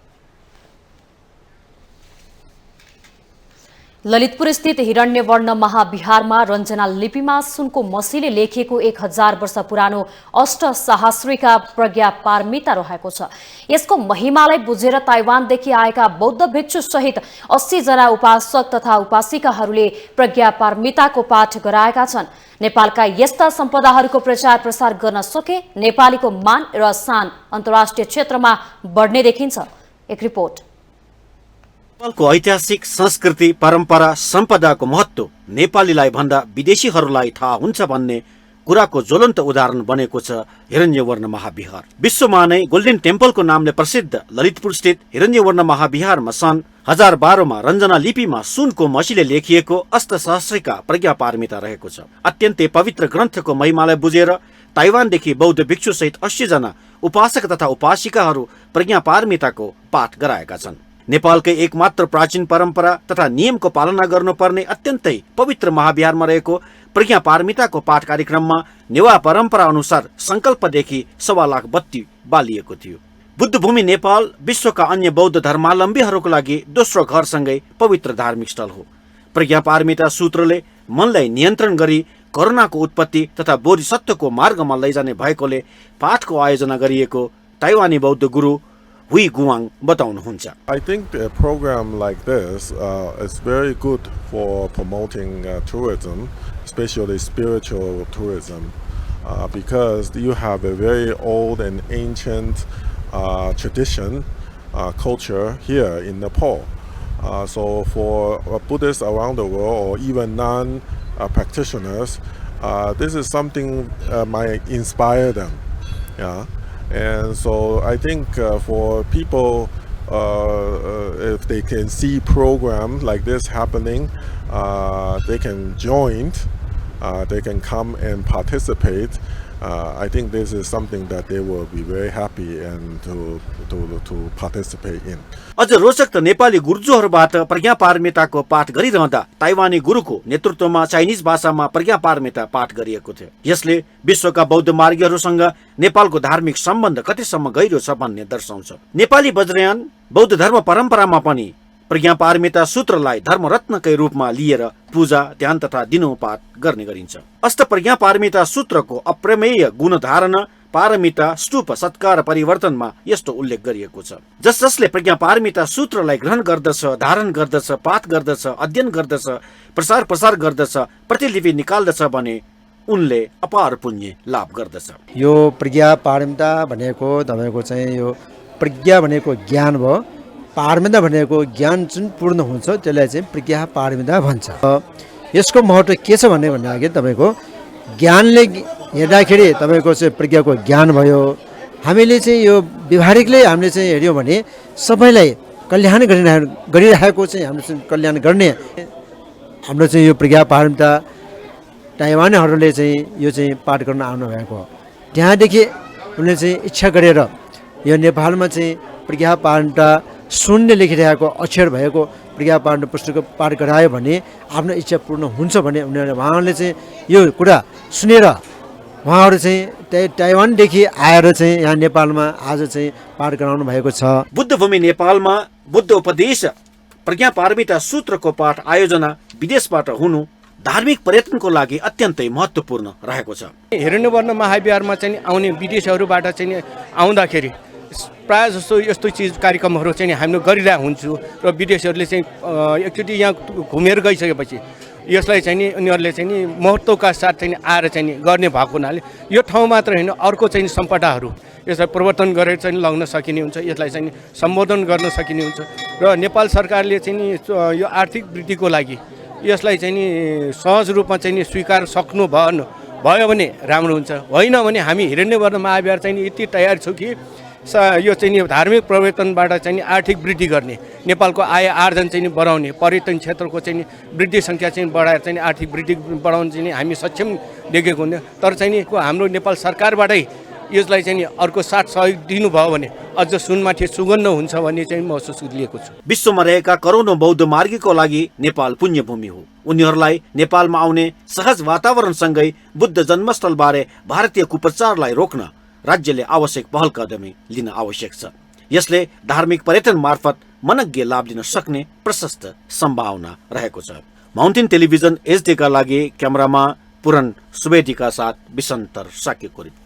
ललितपुर स्थित हिरण्यवर्ण महाविहारमा रञ्जना लिपिमा सुनको मसीले लेखिएको 1000 वर्ष पुरानो अष्टसहस्रीका प्रज्ञा पारमिता रहेको छ। यसको महिमालाई बुझेर ताइवानदेखि आएका बौद्ध भिक्षु सहित 80 जना उपासक तथा उपासिकाहरूले प्रज्ञा पारमिताको पाठ गराएका छन्। नेपालका यस्ता सम्पदाहरूको प्रचार प्रसार गर्न सके नेपालीको मान र शान अन्तर्राष्ट्रिय क्षेत्रमा बढ्ने देखिन्छ। एक रिपोर्ट। नेपालको ऐतिहासिक संस्कृति परम्परा सम्पदाको महत्व नेपालीलाई भन्दा विदेशीहरूलाई थाहा हुन्छ भन्ने कुराको ज्वलन्त उदाहरण बनेको छ हिरण्यवर्ण महाविहार। विश्वमा नै गोल्डन टेम्पलको नामले प्रसिद्ध ललितपुर स्थित हिरण्यवर्ण महाविहारमा सन् 1012 मा रञ्जना लिपिमा सुनको मसीले लेखिएको अष्टसहस्रीका प्रज्ञा पारमिता रहेको छ। अत्यन्तै पवित्र ग्रन्थको महिमालाई बुझेर ताइवानदेखि बौद्ध भिक्षु सहित 80 जना उपासक तथा उपासिकाहरू प्रज्ञा पारमिताको पाठ गराएका छन्। नेपालकै एकमात्र प्राचीन परम्परा तथा नियमको पालना गर्नुपर्ने अत्यन्तै पवित्र महाविहारमा रहेको प्रज्ञा पारमिताको पाठ कार्यक्रममा नेवा परम्परा अनुसार संकल्पदेखि 1.25 लाख बत्ती बालिएको थियो। बुद्धभूमि नेपाल विश्वका अन्य बौद्ध धर्मावलम्बीहरूको लागि दोस्रो घरसँगै पवित्र धार्मिक स्थल हो। प्रज्ञा पारमिता सूत्रले मनलाई नियन्त्रण गरी करुणाको उत्पत्ति तथा बोधिसत्वको मार्गमा लैजाने भएकोले पाठको आयोजना गरिएको ताइवानी बौद्ध गुरु Hui Guang बताउनुहुन्छ। I think a program like this is very good for promoting tourism, especially spiritual tourism, because you have a very old and ancient tradition, culture here in Nepal. So for Buddhists around the world or even non-practitioners, this is something might inspire them. Yeah. And so I think for people, if they can see programs like this happening, they can join, they can come and participate. I think this is something that they will be very happy and to participate in. अझ रोचक त नेपाली गुरुजुहरूबाट प्रज्ञा पारमिताको पाठ गरिरहँदा ताइवानी गुरुको नेतृत्वमा Chinese भाषामा प्रज्ञा पारमिता पाठ गरिएको थियो। यसले विश्वका बौद्ध मार्गीहरूसँग नेपालको धार्मिक सम्बन्ध कतिसम्म गहिरो छ भन्ने दर्शाउँछ। नेपाली वज्रयान बौद्ध धर्म परम्परामा पनि प्रज्ञा पारमिता सूत्रलाई धर्मरत्नकै रूपमा लिएर पूजा ध्यान तथा दिनोपात गर्ने गरिन्छ। अष्ट प्रज्ञा पारमिता सूत्रको अप्रमेय गुणधारण पारमिता स्तूप सत्कार परिवर्तनमा यस्तो उल्लेख गरिएको छ। जसले प्रज्ञा पारमिता सूत्रलाई ग्रहण गर्दछ, धारण गर्दछ, पाठ गर्दछ, अध्ययन गर्दछ, प्रसार गर्दछ, प्रतिलिपि निकाल्दछ भने उनले अपार पुण्य लाभ गर्दछ। यो प्रज्ञा पारमिता भनेको तपाईँको चाहिँ यो प्रज्ञा भनेको ज्ञान भयो, पारमिता भनेको ज्ञान जुन पूर्ण हुन्छ त्यसलाई चाहिँ प्रज्ञा पारमिता भन्छ। यसको महत्त्व के छ भन्दाखेरि तपाईँको ज्ञानले हेर्दाखेरि तपाईँको चाहिँ प्रज्ञाको ज्ञान भयो। हामीले चाहिँ यो व्यवहारिकले हामीले चाहिँ हेऱ्यौँ भने सबैलाई कल्याण गरिरहेको चाहिँ हाम्रो चाहिँ कल्याण गर्ने हाम्रो चाहिँ यो प्रज्ञा पारमिता ताइवानीहरूले चाहिँ यो चाहिँ पाठ गर्न आउनुभएको हो। त्यहाँदेखि उनले चाहिँ इच्छा गरेर यो नेपालमा चाहिँ प्रज्ञा पारमिता शून्य लेखिरहेको अक्षर भएको प्रज्ञा पारमिता पुस्तक पाठ गरायो भने आफ्नो इच्छा पूर्ण हुन्छ भने उहाँले चाहिँ यो कुरा सुनेर उहाँहरू चाहिँ ताइवानदेखि आएर चाहिँ यहाँ नेपालमा आज चाहिँ पाठ गराउनु भएको छ। बुद्ध भूमि नेपालमा बुद्ध उपदेश प्रज्ञा पारमिता सूत्रको पाठ आयोजना विदेशबाट हुनु धार्मिक पर्यटनको लागि अत्यन्तै महत्त्वपूर्ण रहेको छ। हिरण्यवर्ण महाविहारमा चाहिँ आउने विदेशीहरूबाट चाहिँ आउँदाखेरि प्रायः जस्तो यस्तो चिज कार्यक्रमहरू चाहिँ हामीले गरिरहेको हुन्छु र विदेशीहरूले चाहिँ एकचोटि यहाँ घुमेर गइसकेपछि यसलाई चाहिँ नि उनीहरूले चाहिँ नि महत्त्वका साथ चाहिँ आएर चाहिँ गर्ने भएको हुनाले यो ठाउँ मात्र होइन अर्को चाहिँ सम्पदाहरू यसलाई प्रवर्तन गरेर चाहिँ लग्न सकिने हुन्छ, यसलाई चाहिँ सम्बोधन गर्न सकिने हुन्छ र नेपाल सरकारले चाहिँ नि यो आर्थिक वृद्धिको लागि यसलाई चाहिँ नि सहज रूपमा चाहिँ नि स्वीकार सक्नु भयो भने राम्रो हुन्छ। होइन भने हामी हिरण्यवर्ण महाविहार चाहिँ यति तयार छौँ कि यो चाहिँ नि धार्मिक प्रवर्तनबाट चाहिँ आर्थिक वृद्धि गर्ने, नेपालको आय आर्जन चाहिँ बढाउने, पर्यटन क्षेत्रको चाहिँ वृद्धि सङ्ख्या चाहिँ बढाएर चाहिँ आर्थिक वृद्धि बढाउन चाहिँ हामी सक्षम देखेको हुन्थ्यो। तर चाहिँ नि हाम्रो नेपाल सरकारबाटै यसलाई चाहिँ अर्को साथ सहयोग दिनुभयो भने अझ सुनमाथि सुगन्ध हुन्छ भन्ने चाहिँ महसुस लिएको छु। विश्वमा रहेका करोडौं बौद्ध मार्गीको लागि नेपाल पुण्यभूमि हो। उनीहरूलाई नेपालमा आउने सहज वातावरणसँगै बुद्ध जन्मस्थलबारे भारतीय कुप्रचारलाई रोक्न राज्यले आवश्यक पहल कदमी लिन आवश्यक छ। यसले धार्मिक पर्यटन मार्फत मनज्ञ लाभ लिन सक्ने प्रशस्त सम्भावना रहेको छ। माउन्टेन टेलिभिजन एचडीका लागि क्यामेरामा पुरन सुवेदीका साथ विसन्तर साकेको रिपोर्ट।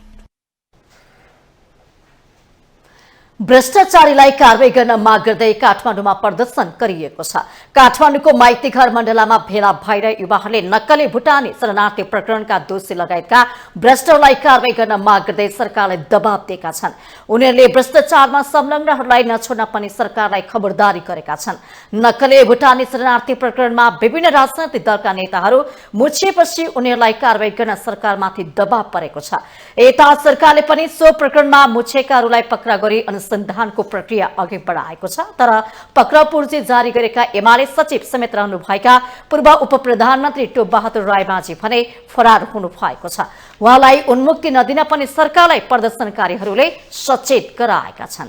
भ्रष्टाचारीलाई कारवाही गर्न माग गर्दै काठमाडौँमा प्रदर्शन गरिएको छ। काठमाडौँको माइतीघर मण्डलामा भेला भएर युवाहरूले नक्कली भुटानी शरणार्थी प्रकरणका दोषी लगायतका भ्रष्टहरूलाई कारवाही गर्न माग गर्दै सरकारलाई दबाब दिएका छन्। उनीहरूले भ्रष्टाचारमा संलग्नहरूलाई नछोड्न पनि सरकारलाई खबरदारी गरेका छन्। नक्कली भुटानी शरणार्थी प्रकरणमा विभिन्न राजनैतिक दलका नेताहरू मुछिएपछि उनीहरूलाई कारवाही गर्न सरकारमाथि दबाब परेको छ। यता सरकारले पनि सो प्रकरणमा मुछिएकाहरूलाई पक्रा गरी अनुसन्धानको प्रक्रिया अघि बढाएको छ। तर पक्राउ पूर्जी जारी गरेका एमाले सचिव समेत रहनुभएका पूर्व उप प्रधानमन्त्री टोप बहादुर रायमाझी भने फरार हुनु भएको छ। उहाँलाई उन्मुक्ति नदिन पनि सरकारलाई प्रदर्शनकारीहरूले सचेत गराएका छन्।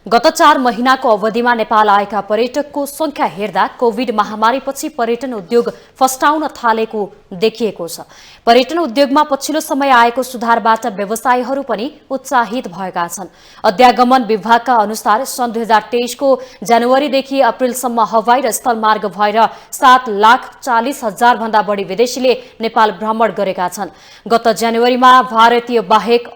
गत 4 महिनाको अवधिमा नेपाल आएका पर्यटकको संख्या हेर्दा कोभिड महामारीपछि पर्यटन उद्योग फस्टाउन थालेको देखिएको छ। पर्यटन उद्योगमा पछिल्लो समय आएको सुधारबाट व्यवसायीहरू पनि उत्साहित भएका छन्। अध्यागमन विभागका अनुसार सन् 2023 को जनवरीदेखि अप्रिलसम्म हवाई र स्थलमार्ग भएर 7,40,000 भन्दा बढी विदेशीले नेपाल भ्रमण गरेका छन्। गत जनवरीमा भारतीय बाहेक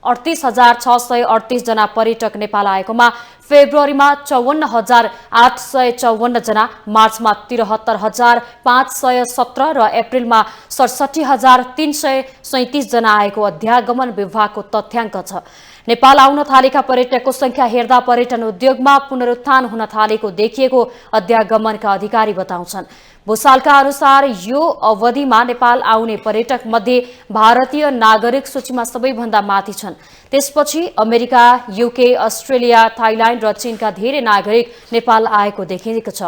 38,638 जना पर्यटक नेपाल आएकोमा फेब्रुअरीमा 54,854 जना, मार्चमा 73,517 र अप्रिलमा 67,337 जना आएको अध्यागमन विभागको तथ्याङ्क छ। नेपाल आउन थालेका पर्यटकको संख्या हेर्दा पर्यटन उद्योगमा पुनरुत्थान हुन थालेको देखिएको अध्यागमनका अधिकारी बताउँछन्। भूसालका अनुसार यो अवधिमा नेपाल आउने पर्यटक मध्ये भारतीय नागरिक सूचीमा सबैभन्दा माथि छन्। त्यसपछि अमेरिका, युके, अस्ट्रेलिया, थाइल्याण्ड र चीनका धेरै नागरिक नेपाल आएको देखिएको छ।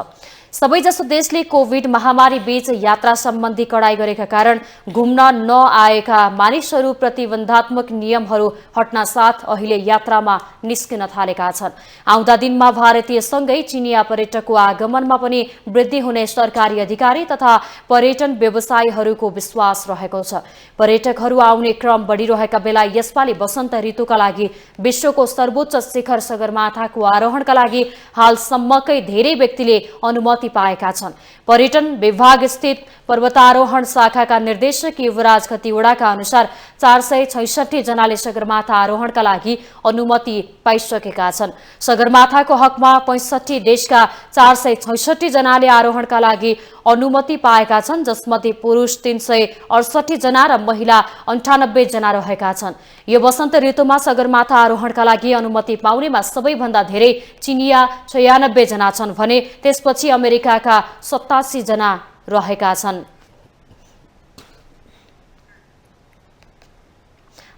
सबैजसो देशले कोभिड महामारी बीच यात्रा सम्बन्धी कडाई गरेका कारण घुम्न नआएका मानिसहरू प्रतिबन्धात्मक नियमहरू हट्न साथ अहिले यात्रामा निस्किन थालेका छन्। आउँदा दिनमा भारतीय सँगै चीनिया पर्यटकको आगमनमा पनि वृद्धि हुने सरकारी अधिकारी तथा पर्यटन व्यवसायीहरूको विश्वास रहेको छ। पर्यटकहरू आउने क्रम बढिरहेका बेला यसपालि वसन्त ऋतुका लागि विश्वको सर्वोच्च शिखर सगरमाथाको आरोहणका लागि हालसम्मकै धेरै व्यक्तिले अनुमति अनुमति पाएका छन्। पर्यटन विभाग स्थित पर्वतारोहण शाखाका निर्देशक युवराज खतिवड़ाका अनुसार 466 जनाले सगरमाथा आरोहणका लागि अनुमति पाइसकेका छन्। सगरमाथाको हकमा 65 देशका 466 जनाले आरोहणका लागि अनुमति पाएका छन्, जसमध्ये पुरुष 368 जना र महिला 98 जना रहेका छन्। यो वसन्त ऋतुमा सगरमाथा आरोहणका लागि अनुमति पाउनेमा सबैभन्दा धेरै चिनिया 96 जना छन् भने त्यसपछि अमेरिकाका 87 जना रहेका छन्।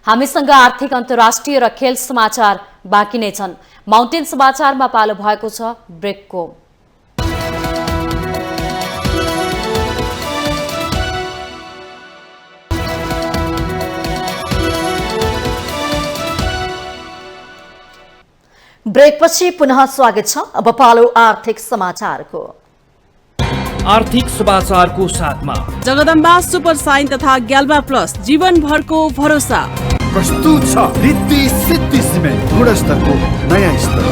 हामीसँग आर्थिक अन्तर्राष्ट्रिय र खेल समाचार बाँकी नै छन्। माउन्टेन समाचारमा पालो भएको छ ब्रेकको। ब्रेकपछि पुनः स्वागत छ। अब पालो आर्थिक समाचारको। आर्थिक समाचारको साथमा जगदम्बा सुपर साइन तथा ग्याल्बा प्लस जीवनभरको भरोसा। प्रस्तुत छ रिद्धि सिद्धि सिमेन्ट, गुणस्तरको नयाँ स्तर।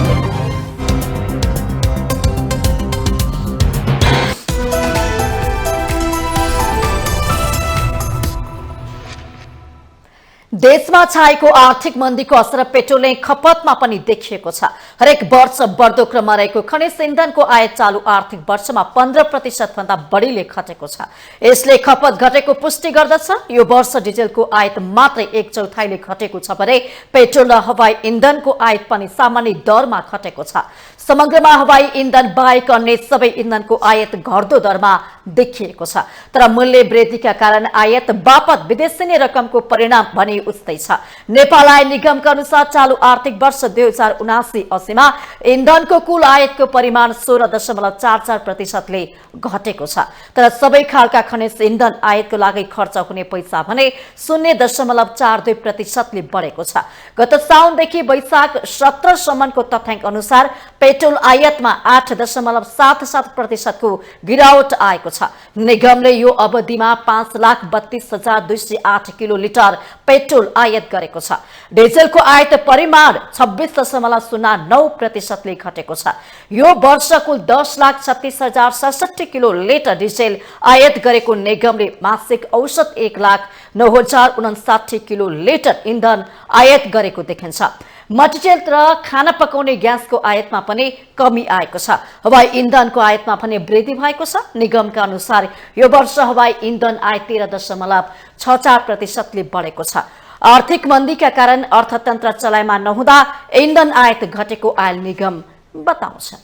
देशमा छाएको आर्थिक मन्दीको असर पेट्रोलियम खपतमा पनि देखिएको छ। हरेक वर्ष बढ्दो क्रममा रहेको खनिज इन्धनको आयात चालु आर्थिक वर्षमा 15% भन्दा बढीले घटेको छ। यसले खपत घटेको पुष्टि गर्दछ। यो वर्ष डिजेलको आयात मात्रै 1/4ले घटेको छ भने पेट्रोल र हवाई इन्धनको आयात पनि सामान्य दरमा घटेको छ। समग्रमा हवाई इन्धन बाहेक अन्य सबै इन्धनको आयात घट्दो दरमा देखिएको छ। तर मूल्य वृद्धिका कारण आयात बापत विदेशी रकमको परिणाम भने उस्तै छ। नेपाल आय निगमका अनुसार चालु आर्थिक वर्ष 2079-80मा इन्धनको कुल आयातको परिमाण 16.44%ले घटेको छ। तर सबै खालका खनिज इन्धन आयातको लागि खर्च हुने पैसा भने 0.42% बढेको छ। गत साउनदेखि वैशाख 17 सम्मको तथ्याङ्क अनुसार पेट्रोल आयातमा 8.77% को गिरावट आएको छ। निगमले यो अवधिमा 5,32,208 किलोलिटर पेट्रोल आयात गरेको छ। डिजेलको आयात परिमाण 26.09%ले घटेको छ। यो वर्ष कुल 10,36,067 किलोलिटर डिजेल आयात गरेको निगमले मासिक औसत 1,09,059 किलोलिटर इन्धन आयात गरेको देखिन्छ। मटिरियल र खाना पकाउने ग्यासको आयातमा पनि कमी आएको छ। हवाई इन्धनको आयातमा पनि वृद्धि भएको छ। निगमका अनुसार यो वर्ष हवाई इन्धन आयात 13.64%ले बढेको छ। आर्थिक मन्दीका कारण अर्थतन्त्र चलायमान नहुँदा इन्धन आयात घटेको आयल निगम बताउँछ।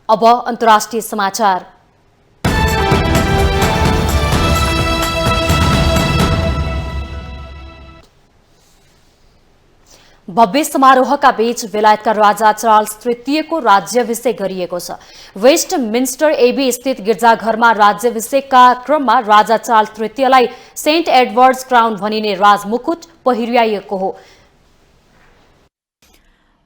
अब अन्तर्राष्ट्रिय समाचार। भव्य समारोहका बीच बेलायतका राजा चार्ल्स तृतीयको राज्याभिषेक गरिएको छ। वेस्ट मिन्स्टर एबी स्थित गिर्जाघरमा राज्याभिषेकका क्रममा राजा चार्ल्स तृतीयलाई सेन्ट एडवर्ड्स क्राउन भनिने राजमुकुट पहिर्याइएको हो।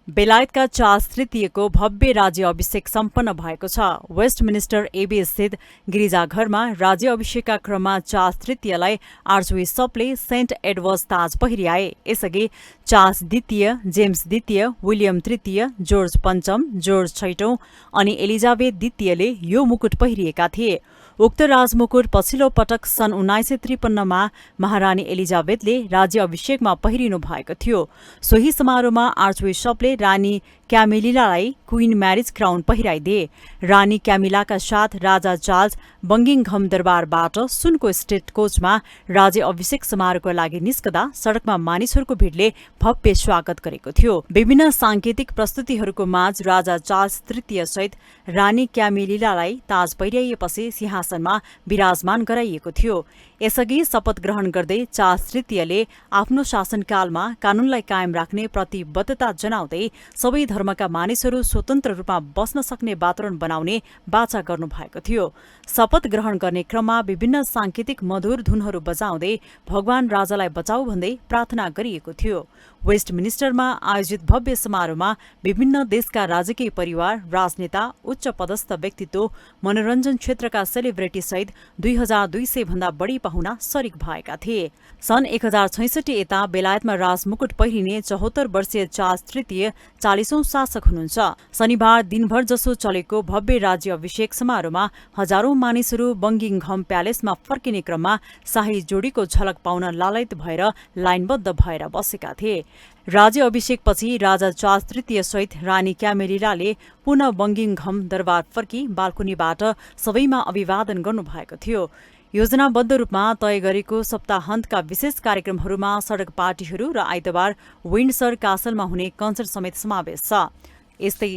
बेलायतका चार्ल्स तृतीयको भव्य राज्य अभिषेक सम्पन्न भएको छ। वेस्टमिनिस्टर एबी स्थित गिरिजाघरमा राज्य अभिषेकका क्रममा चार्ल्स तृतीयलाई आर्चबिशपले सेन्ट एडवर्ड्स ताज पहिर्याए। यसअघि चार्ल्स द्वितीय, जेम्स द्वितीय, विलियम तृतीय, जोर्ज पञ्चम, जोर्ज छैटौं अनि एलिजाबेथ द्वितीयले यो मुकुट पहिरिएका थिए। उक्त राजमुकुट पछिल्लो पटक सन् 1953मा महारानी एलिजाबेथले राज्य अभिषेकमा पहिरिनु भएको थियो। सोही समारोहमा आर्चबिशपले रानी क्यामिलिलालाई क्वीन म्यारिज क्राउन पहिराइदिए। रानी क्यामिलाका साथ राजा चार्ल्स बङ्गिङहम दरबारबाट सुनको स्टेट कोचमा राज्य अभिषेक समारोहको लागि निस्कदा सड़कमा मानिसहरूको भिडले भव्य स्वागत गरेको थियो। विभिन्न सांकेतिक प्रस्तुतिहरूको माझ राजा चार्ल्स तृतीय सहित रानी क्यामिलिलालाई ताज पहिर्याइएपछि सिंहासनमा विराजमान गराइएको थियो। यसअघि शपथ ग्रहण गर्दै चार्ल्स तृतीयले आफ्नो शासनकालमा कानूनलाई कायम राख्ने प्रतिबद्धता जनाउँदै सबै धर्मका मानिसहरू स्वतन्त्र रूपमा बस्न सक्ने वातावरण बनाउने बाचा गर्नुभएको थियो। शपथ ग्रहण गर्ने क्रममा विभिन्न सांकेतिक मधुर धुनहरू बजाउँदै भगवान राजालाई बचाऊ भन्दै प्रार्थना गरिएको थियो। वेस्टमिनिस्टरमा आयोजित भव्य समारोहमा विभिन्न देशका राजकीय परिवार, राजनेता, उच्च पदस्थ व्यक्तित्व, मनोरञ्जन क्षेत्रका सेलिब्रिटी सहित 2200 भन्दा बढी पाहुना सरिक भएका थिए। सन् 1066 यता बेलायतमा राजमुकुट पहिरिने 74 वर्षीय चार्ल्स तृतीय 40औं शासक हुनुहुन्छ। शनिबार दिनभर जसो चलेको भव्य राज्य अभिषेक समारोहमा हजारौं मानिसहरू बकिङहम प्यालेसमा फर्किने क्रममा शाही जोडीको झलक पाउन लालायित भएर लाइनबद्ध भएर बसेका थिए। राज्य अभिषेकपछि राजा चार्ल्स तृतीय सहित रानी क्यामेलिराले पुनः बकिङहम दरबार फर्की बाल्कोनीबाट सबैमा अभिवादन गर्नुभएको थियो। योजनाबद्ध रूपमा तय गरेको सप्ताहन्तका विशेष कार्यक्रमहरूमा सडक पार्टीहरू र आइतबार विन्डसर कासलमा हुने कन्सर्ट समेत समावेश छ। यस्तै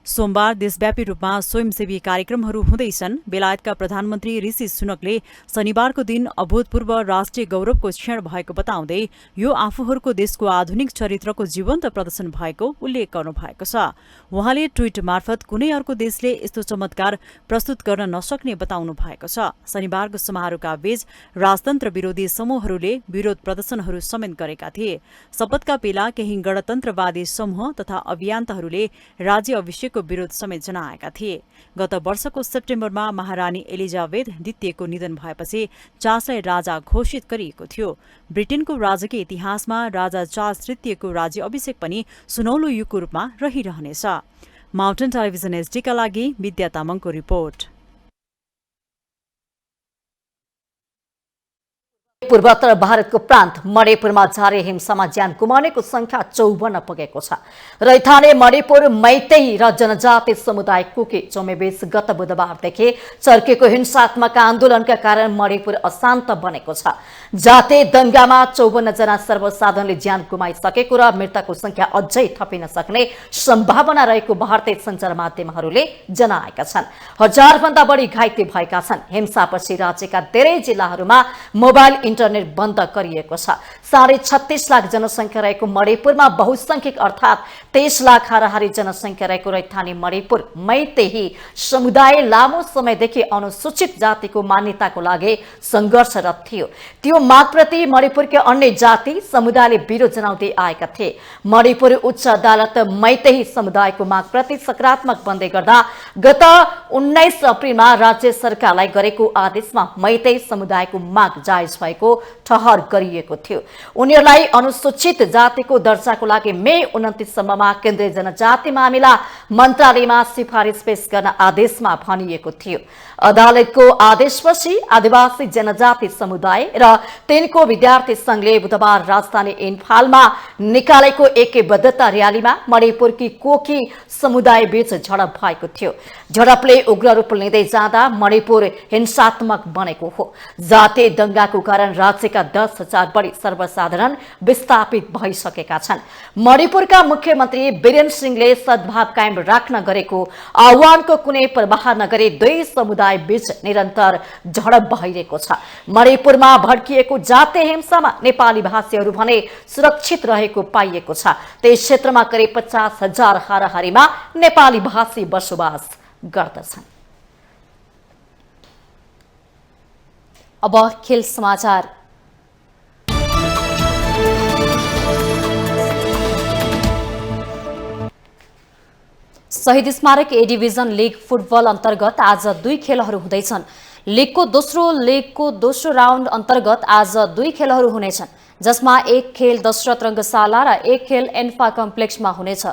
सोमबार देशव्यापी रूपमा स्वयंसेवी कार्यक्रमहरू हुँदैछन्। बेलायतका प्रधानमन्त्री ऋषि सुनकले शनिबारको दिन अभूतपूर्व राष्ट्रिय गौरवको क्षण भएको बताउँदै यो आफूहरूको देशको आधुनिक चरित्रको जीवन्त प्रदर्शन भएको उल्लेख गर्नुभएको छ। उहाँले ट्वीट मार्फत कुनै अर्को देशले यस्तो चमत्कार प्रस्तुत गर्न नसक्ने बताउनु भएको छ। शनिबारको समारोहका बीच राजतन्त्र विरोधी समूहहरूले विरोध प्रदर्शनहरू समेत गरेका थिए। शपथका बेला केही गणतन्त्रवादी समूह तथा अभियन्ताहरूले राज्य अभिषेकको विरोध समेत जनाएका थिए। गत वर्षको सेप्टेम्बरमा महारानी एलिजाबेथ द्वितीयको निधन भएपछि चार्ल्सलाई राजा घोषित गरिएको थियो। ब्रिटेनको राजकीय इतिहासमा राजा चार्ल्स तृतीयको राज्य अभिषेक पनि सुनौलो युगको रूपमा रहिरहनेछ। माउन्टेन टेलिभिजन एसडीका लागि विद्या तामाङको रिपोर्ट। पूर्वोत्तर भारतको प्रान्त मणिपुरमा जारी हिंसामा ज्यान गुमाउनेको संख्या 54 पुगेको छ। रैथाने मणिपुर मैतेई र जनजाति समुदाय कुकी चौमेबीच गत बुधबारदेखि चर्केको हिंसात्मक आन्दोलनका कारण मणिपुर अशान्त बनेको छ। जातीय दंगामा 54 जना सर्वसाधारणले ज्यान गुमाइसकेको र मृतकको संख्या अझै थपिन सक्ने सम्भावना रहेको भारतीय सञ्चार माध्यमहरूले जनाएका छन्। 1000 भन्दा बढी घाइते भएका छन्। हिंसापछि राज्यका धेरै जिल्लाहरूमा मोबाइल इन्टरनेट बन्द गरिएको छ। 36.5 लाख जनसङ्ख्या रहेको मणिपुरमा बहुसंख्यक अर्थात् 23 लाख हाराहारी जनसङ्ख्या रहेको रैथाने मणिपुर मैतेई समुदाय लामो समयदेखि अनुसूचित जातिको मान्यताको लागि संघर्षरत थियो। त्यो मागप्रति मणिपुरका अन्य जाति समुदायले विरोध जनाउँदै आएका थिए। मणिपुर उच्च अदालत मैतेई समुदायको मागप्रति सकारात्मक बन्दै गर्दा गत 19 अप्रिलमा राज्य सरकारलाई गरेको आदेशमा मैतेई समुदायको माग जायज भएको ठहर गरिएको थियो। उनीहरूलाई अनुसूचित जातिको दर्जाको लागि मे 29 सम्ममा केन्द्रीय जनजाति मामिला मन्त्रालयमा सिफारिस पेश गर्न आदेशमा भनिएको थियो। अदालतको आदेशपछि आदिवासी जनजाति समुदाय र तिनको विद्यार्थी संघले बुधबार राजधानी इम्फालमा निकालेको एकबद्धता र्यालीमा मणिपुरकी कोकी समुदाय बीच झडप भएको थियो। झडपले उग्र रूप लिँदै जाँदा मणिपुर हिंसात्मक बनेको हो। जातीय दंगाको कारण राज्यका 10,000 बढी सर्वसाधारण विस्थापित भइसकेका छन्। मणिपुरका मुख्यमन्त्री बीरेन सिंहले सद्भाव कायम राख्न गरेको आह्वानको कुनै प्रवाह नगरी दुई समुदाय बीच निरन्तर झडप भइरहेको छ। मणिपुरमा भड्किएको जातीय हिंसामा नेपाली भाषीहरू भने सुरक्षित रहेको पाइएको छ। त्यस क्षेत्रमा करिब 50,000 हाराहारीमा नेपाली भाषी बसोबास गर्दछन्। अब खेल समाचार। शहीद स्मारक ए डिभिजन लीग फुटबल अन्तर्गत आज 2 खेलहरू हुँदैछन्। लीगको दोस्रो राउन्ड अन्तर्गत आज 2 खेलहरू हुनेछन्, जसमा एक खेल दशरथ रङ्गशाला र एक खेल एन्फा कम्प्लेक्समा हुनेछ।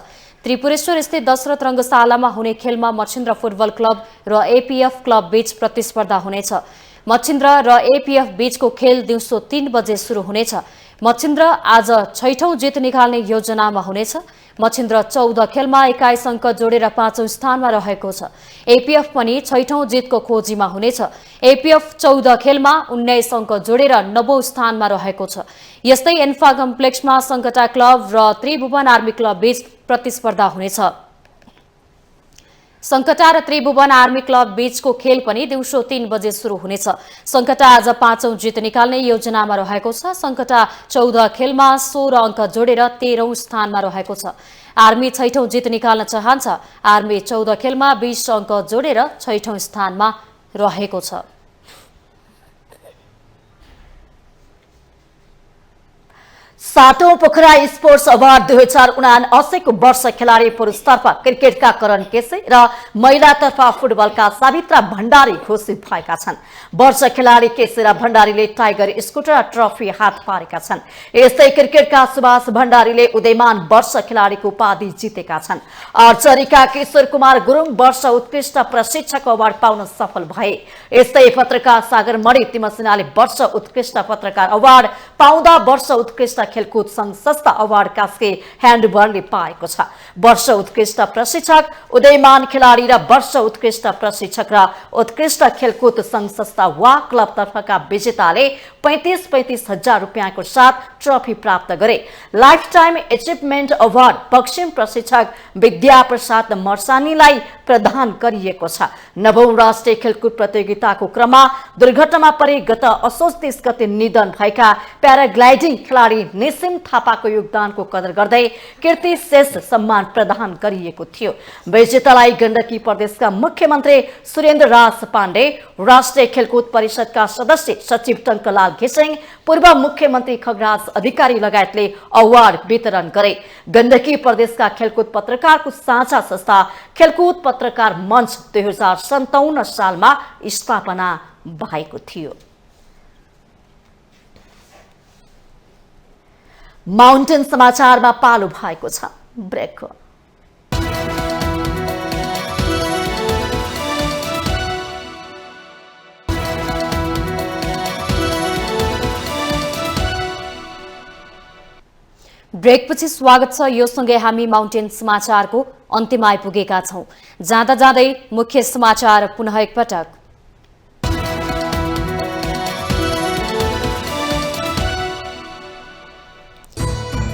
त्रिपुरेश्वर स्थित दशरथ रङ्गशालामा हुने खेलमा मच्छिन्द्र फुटबल क्लब र एपीएफ क्लब बीच प्रतिस्पर्धा हुनेछ। मच्छिन्द्र र एपीएफ बीचको खेल दिउँसो 3 बजे सुरु हुनेछ। मच्छिन्द्र आज 6औं जित निकाल्ने योजनामा हुनेछ। मच्छिन्द्र 14 खेलमा 21 अङ्क जोडेर 5औं स्थानमा रहेको छ। एपीएफ पनि 6औं जितको खोजीमा हुनेछ। एपीएफ 14 खेलमा 19 अङ्क जोडेर 9औं स्थानमा रहेको छ। यस्तै एन्फा कम्प्लेक्समा सङ्कटा क्लब र त्रिभुवन आर्मी क्लब बीच प्रतिस्पर्धा हुनेछ। सङ्कटा र त्रिभुवन आर्मी क्लब बीचको खेल पनि दिउँसो 3 बजे सुरु हुनेछ। सङ्कटा आज 5औं जित निकाल्ने योजनामा रहेको छ। सङ्कटा 14 खेलमा 16 अङ्क जोडेर 13औं स्थानमा रहेको छ। आर्मी 6औं जित निकाल्न चाहन्छ। आर्मी 14 खेलमा 20 अङ्क जोडेर 6औं स्थानमा रहेको छ। सातौं पोखरा स्पोर्ट्स अवार्ड 2079 को वर्ष खेलाडी पुरुषतर्फ क्रिकेटका करण केसी र महिलातर्फ फुटबलका सावित्रा भण्डारी घोषित भएका छन्। वर्ष खेलाडी केसी र भण्डारीले टाइगर स्कुटर ट्रफी हात पारेका छन्। यस्तै क्रिकेटका सुभाष भण्डारीले उदयमान वर्ष खेलाडीको उपाधि जितेका छन्। आर्चरीका किशोर कुमार गुरुङ वर्ष उत्कृष्ट प्रशिक्षक अवार्ड पाउन सफल भए। यस्तै पत्रकार सागर मणि तिमसिनाले वर्ष उत्कृष्ट पत्रकार अवार्ड पाउँदा वर्ष उत्कृष्ट खेलकुद संघ संस्था अवार्ड कास्के ह्यान्डबलले पाएको छ। वर्ष उत्कृष्ट प्रशिक्षक, उदयमान खेलाडी र वर्ष उत्कृष्ट प्रशिक्षक र उत्कृष्ट खेलकुद संघ संस्था वा क्लब तर्फका विजेताले 35-35 हजार रुपियाँको साथ ट्रफी प्राप्त गरे। लाइफ टाइम एचिभमेन्ट अवार्ड पश्चिम प्रशिक्षक विद्या प्रसाद मर्सानीलाई प्रदान गरिएको छ। 9औं राष्ट्रिय खेलकुद प्रतियोगिताको क्रममा दुर्घटनामा परि गत असोज 30 गते निधन भएका प्याराग्लाइडिङ खेलाडी निसिम थापाको योगदानको कदर गर्दै कीर्ति शेष सम्मान प्रदान गरिएको थियो। विजेतालाई गण्डकी प्रदेशका मुख्यमन्त्री सुरेन्द्र राज पाण्डे, राष्ट्रिय खेलकुद परिषदका सदस्य सचिव टंकलाल घिसिङ, पूर्व मुख्यमन्त्री खगराज अधिकारी लगायतले अवार्ड वितरण गरे। गण्डकी प्रदेशका खेलकुद पत्रकारको साझा संस्था खेलकुद पत्रकार मञ्च 2057 सालमा स्थापना भएको थियो। माउन्टेन समाचारमा पालो भएको छ ब्रेकको। ब्रेकपछि स्वागत छ। यो सँगै हामी माउन्टेन समाचारको अन्त्यमा आइपुगेका छौं। जाँदा जाँदै मुख्य समाचार पुनः एकपटक।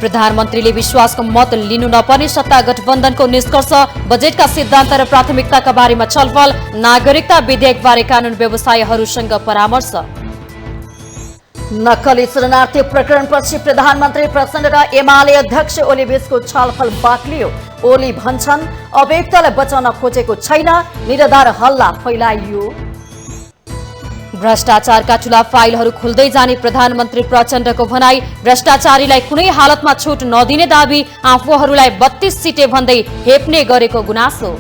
प्रधानमन्त्रीले विश्वासको मत लिनु नपर्ने सत्ता गठबन्धनको निष्कर्ष, बजेटका सिद्धान्त र प्राथमिकताका बारेमा छलफल, नागरिकता विधेयकबारे कानून व्यवसायीहरूसँग परामर्श। नक्कली शरणार्थी प्रकरणपछि प्रधानमन्त्री प्रचण्ड र एमाले अध्यक्ष ओली बीचको छलफल बाक्लियो। ओली भन्छन् अभियुक्तलाई बचाउन खोजेको छैन, निराधार हल्ला फैलाइयो। भ्रष्टाचारका ठूला फाइलहरू खुल्दै जाने प्रधानमन्त्री प्रचण्डको भनाई, भ्रष्टाचारीलाई कुनै हालतमा छुट नदिने दाबी, आफूहरूलाई 32 सिटे भन्दै हेप्ने गरेको गुनासो।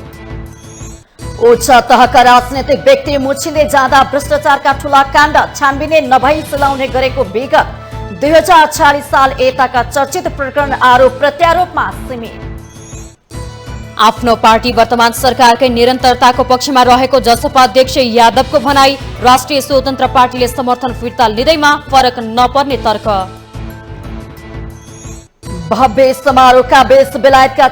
उच्च तहका राजनैतिक व्यक्ति मुछिँदै जाँदा भ्रष्टाचारका ठूला काण्ड छानबिने नभई चलाउने गरेको विगत। 2046 साल यताका चर्चित प्रकरण आरोप प्रत्यारोपमा सीमित। आफ्नो पार्टी वर्तमान सरकारकै निरन्तरताको पक्षमा रहेको जसपा अध्यक्ष यादवको भनाई, राष्ट्रिय स्वतन्त्र पार्टीले समर्थन फिर्ता लिँदैमा फरक नपर्ने तर्क। भव्य समारोहका बीच बेलायतका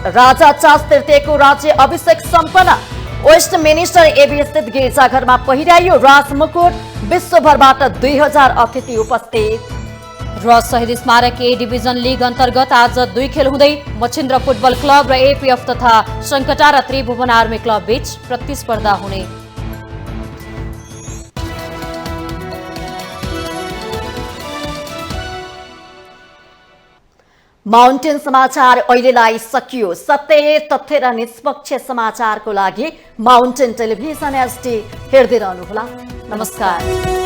राजा चार्ल्स तृतीयको राज्य अभिषेक सम्पन्न। वेस्ट मिनिस्टर एबी स्थित गिर्जाघरमा पहिराइयो राजमुकुट। विश्वभरबाट 2000 अतिथि उपस्थित। र शहीद स्मारक ए डिभिजन लिग अन्तर्गत आज 2 खेल हुँदै मछिन्द्र फुटबल क्लब र एपीएफ तथा सङ्कटा र त्रिभुवन आर्मी क्लब बीच प्रतिस्पर्धा हुने। माउन्टेन समाचार अहिलेलाई सकियो। सत्य, तथ्य र निष्पक्ष समाचारको लागि माउन्टेन टेलिभिजन एचडी हेर्दै रहनुहोला। नमस्कार।